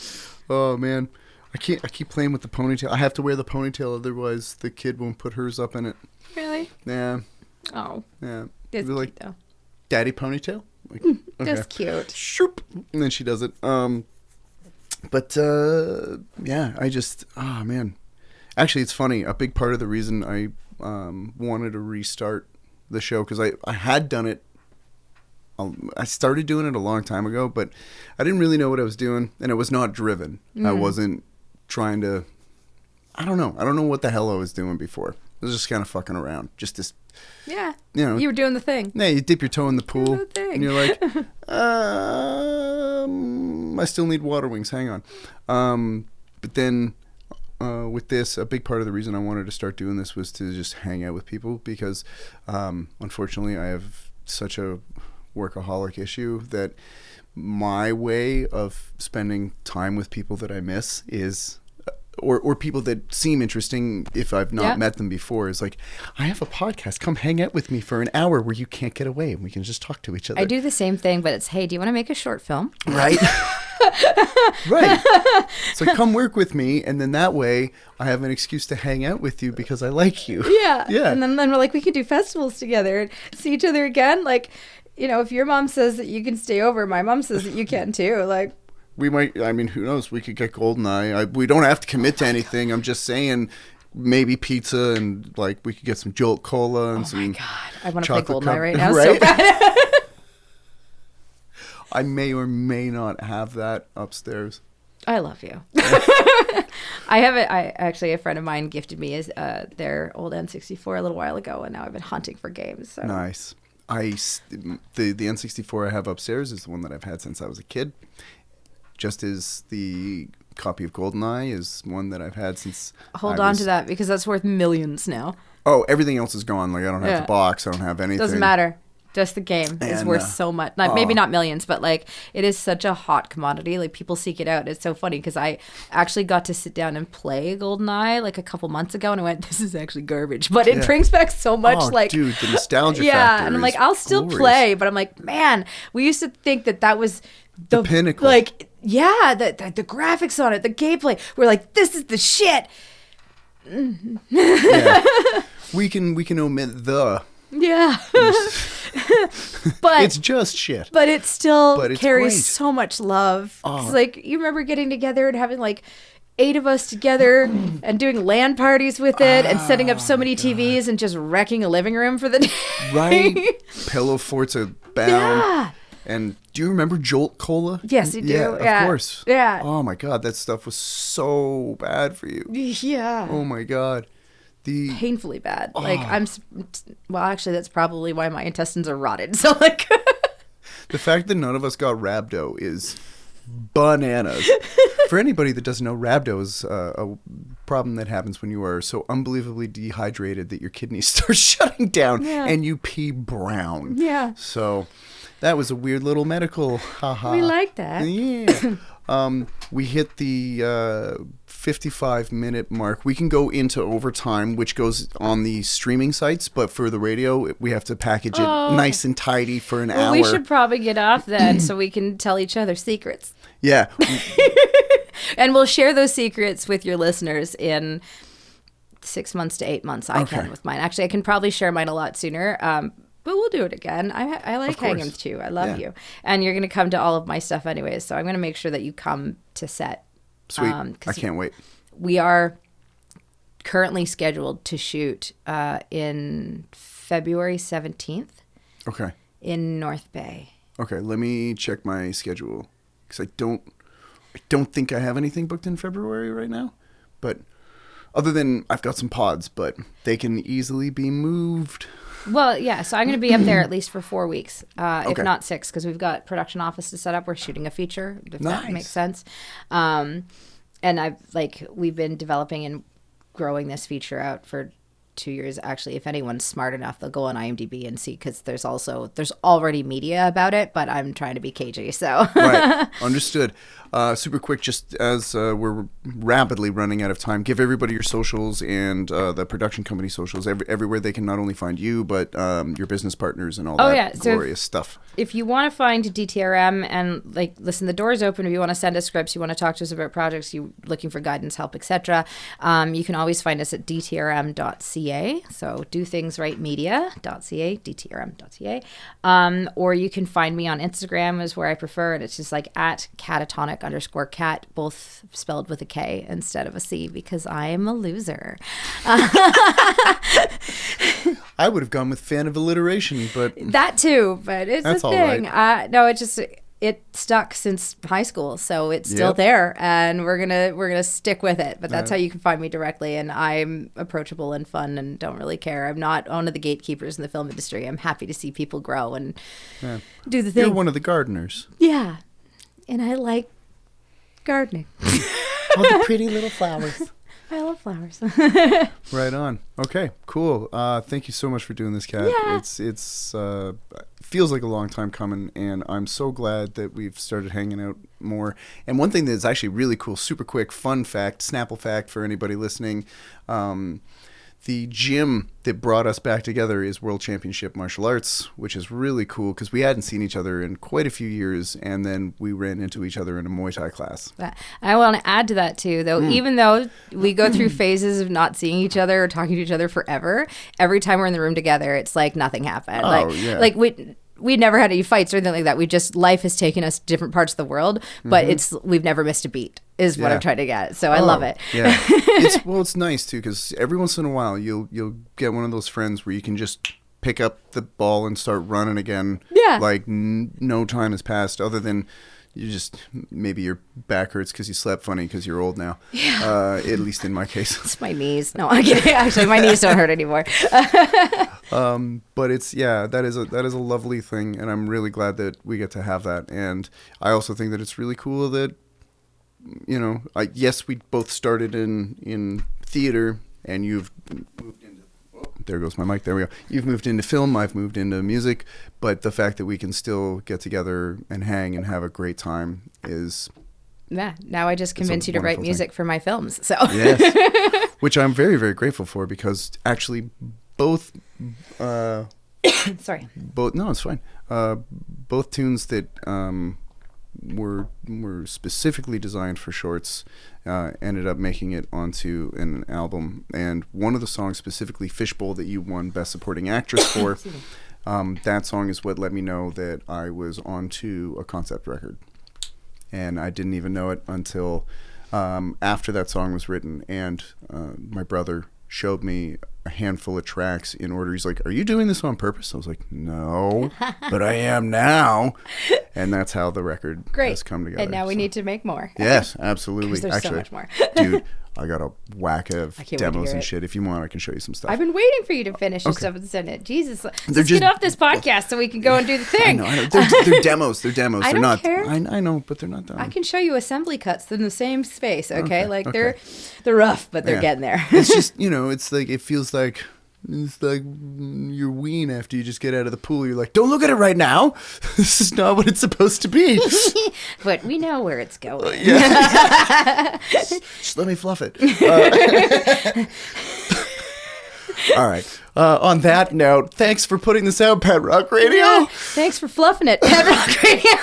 Oh man, I keep playing with the ponytail. I have to wear the ponytail, otherwise the kid won't put hers up in it. Really? Yeah. Oh. Yeah. That's You're cute, like, though. Daddy ponytail. Like, That's cute. Shoop, and then she does it. But yeah, oh man. Actually, it's funny. A big part of the reason I wanted to restart the show, because I had done it. I started doing it a long time ago, but I didn't really know what I was doing, and it was not driven. I wasn't trying to. I don't know. I don't know what the hell I was doing before. I was just kind of fucking around. Just this. Yeah. You know. You were doing the thing. Yeah, you dip your toe in the pool, the thing. and you're like, I still need water wings. Hang on. But then with this, a big part of the reason I wanted to start doing this was to just hang out with people, because unfortunately I have such a workaholic issue that my way of spending time with people that I miss is or people that seem interesting if I've not met them before is like, I have a podcast, come hang out with me for an hour where you can't get away and we can just talk to each other. I do the same thing, but it's, hey, do you want to make a short film? Right. Right. So come work with me, and then that way I have an excuse to hang out with you because I like you. Yeah. And then we're like, we could do festivals together and see each other again. Like, you know, if your mom says that you can stay over, my mom says that you can too. Like, we might, I mean, who knows? We could get Goldeneye. We don't have to commit to anything. I'm just saying, maybe pizza, and like we could get some Jolt Cola and some. Oh my God, I want to play Goldeneye right now. Right? So bad. I may or may not have that upstairs. I love you. I actually, a friend of mine gifted me their old N64 a little while ago, and now I've been hunting for games. So. Nice. The N64 I have upstairs is the one that I've had since I was a kid. Just as the copy of GoldenEye is one that I've had since. Hold on to that, because that's worth millions now. Oh, everything else is gone. Like, I don't have the box. I don't have anything. Doesn't matter. Just the game is worth so much. Maybe not millions, but like it is such a hot commodity. Like people seek it out. It's so funny because I actually got to sit down and play GoldenEye like a couple months ago, and I went, "This is actually garbage," but it brings back so much. Dude, the nostalgia factor. Yeah, and I'm like, I'll still play, but I'm like, man, we used to think that was the pinnacle. Like, yeah, the graphics on it, the gameplay. We're like, this is the shit. Yeah. We can omit the. Yeah. But it's just shit. But it still carries great. so much love. It's like, you remember getting together and having like 8 of us together and doing LAN parties with it and setting up so many TVs and just wrecking a living room for the day. Right. Pillow forts are bound. Yeah. And do you remember Jolt Cola? Yes, you do. Yeah, of course. Yeah. Oh my God, that stuff was so bad for you. Yeah. Oh my God. Painfully bad. Like actually that's probably why my intestines are rotted. So like the fact that none of us got rhabdo is bananas. For anybody that doesn't know, rhabdo is a problem that happens when you are so unbelievably dehydrated that your kidneys start shutting down and you pee brown. Yeah. So that was a weird little medical haha. We like that. Yeah. We hit the 55-minute mark. We can go into overtime, which goes on the streaming sites, but for the radio, we have to package it nice and tidy for an hour. We should probably get off then so we can tell each other secrets. Yeah. And we'll share those secrets with your listeners in 6 months to 8 months. I can with mine. Actually, I can probably share mine a lot sooner. But we'll do it again. I like hanging with you. I love you. And you're going to come to all of my stuff anyways. So I'm going to make sure that you come to set. Sweet. I can't wait. We are currently scheduled to shoot in February 17th. Okay. In North Bay. Okay. Let me check my schedule because I don't think I have anything booked in February right now. But other than I've got some pods, but they can easily be moved. Well, yeah, so I'm going to be up there at least for 4 weeks, if not 6, because we've got production office to set up. We're shooting a feature, if that makes sense. And we've been developing and growing this feature out for 2 years. Actually, if anyone's smart enough, they'll go on IMDb and see, because there's already media about it, but I'm trying to be cagey, so. Right, understood. Super quick, just as we're rapidly running out of time, give everybody your socials and the production company socials, everywhere they can not only find you, but your business partners and all that glorious stuff. If you want to find DTRM and listen, the door's open. If you want to send us scripts, you want to talk to us about projects, you looking for guidance, help, etc., you can always find us at dtrm.ca. So do things right media.ca, dtrm.ca. Or you can find me on Instagram is where I prefer, and it's just like at catatonic_cat, both spelled with a K instead of a C, because I am a loser. I would have gone with fan of alliteration, but that too, but it's a thing. Right. No, it stuck since high school, so it's still there, and we're gonna stick with it. But that's how you can find me directly, and I'm approachable and fun, and don't really care. I'm not one of the gatekeepers in the film industry. I'm happy to see people grow and do the thing. You're one of the gardeners. Yeah, and I like gardening. All the pretty little flowers. I love flowers. Right on. Okay, cool. Thank you so much for doing this, Kat. Yeah. It's feels like a long time coming, and I'm so glad that we've started hanging out more. And one thing that's actually really cool, super quick, fun fact, Snapple fact for anybody listening, the gym that brought us back together is World Championship Martial Arts, which is really cool because we hadn't seen each other in quite a few years, and then we ran into each other in a Muay Thai class. I want to add to that too, though. Even though we go through phases of not seeing each other or talking to each other forever, every time we're in the room together, it's like nothing happened. We never had any fights or anything like that. We just, life has taken us to different parts of the world, but we've never missed a beat is what I'm trying to get. So I love it. Yeah. It's nice too, because every once in a while you'll get one of those friends where you can just pick up the ball and start running again. Yeah. Like no time has passed other than, you just maybe your back hurts because you slept funny because you're old now. Yeah. At least in my case. It's my knees. No, I'm kidding. Actually, my knees don't hurt anymore. But it's that is a lovely thing, and I'm really glad that we get to have that. And I also think that it's really cool that yes, we both started in theater, and you've moved into. There goes my mic. There we go. You've moved into film. I've moved into music. But the fact that we can still get together and hang and have a great time is... Yeah. Now I just convinced you to write music for my films. So yes. Which I'm very, very grateful for, because actually both... Sorry. No, it's fine. Both tunes that were specifically designed for shorts ended up making it onto an album, and one of the songs, specifically Fishbowl, that you won Best Supporting Actress for, that song is what let me know that I was onto a concept record, and I didn't even know it until after that song was written, and my brother showed me a handful of tracks in order. He's like, "Are you doing this on purpose?" I was like, "No, but I am now." And that's how the record has come together. And now we need to make more. Yes, absolutely. There's so much more. Dude, I got a whack of demos and shit. If you want, I can show you some stuff. I've been waiting for you to finish your stuff and send it. Jesus, let's get off this podcast so we can go and do the thing. I know. They're demos. They're demos. I they're don't not. care. I know, but they're not done. I can show you assembly cuts in the same space. Okay, they're rough, but they're getting there. It's just it's like it feels like. It's like your ween after you just get out of the pool. You're like, don't look at it right now. This is not what it's supposed to be. But we know where it's going. Yeah. just let me fluff it. All right. On that note, thanks for putting this out, Pet Rock Radio. Yeah, thanks for fluffing it, Pet Rock Radio.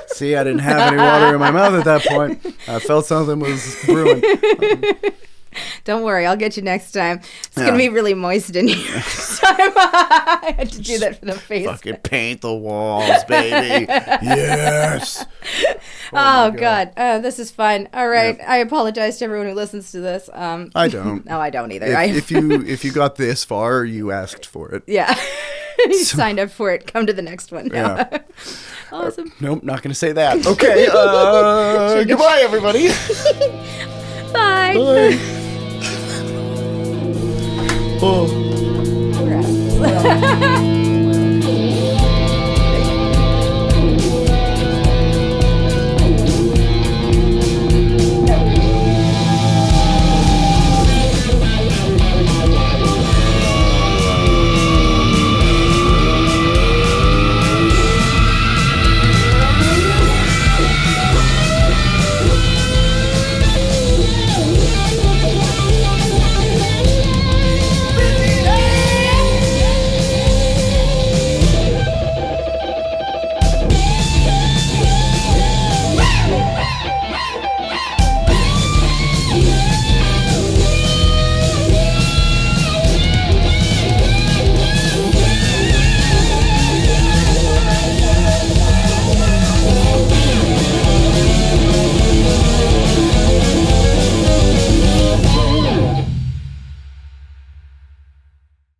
See, I didn't have any water in my mouth at that point. I felt something was brewing. Don't worry, I'll get you next time. It's going to be really moist in here this time. I had to do that for the face. Fucking paint the walls, baby. Yes. Oh God. This is fun. All right. Yeah. I apologize to everyone who listens to this. I don't. No, I don't either. If you got this far, you asked for it. Yeah. You signed up for it. Come to the next one now. Yeah. Awesome. Nope, not going to say that. Okay. Goodbye, everybody. Bye. Bye. Oh.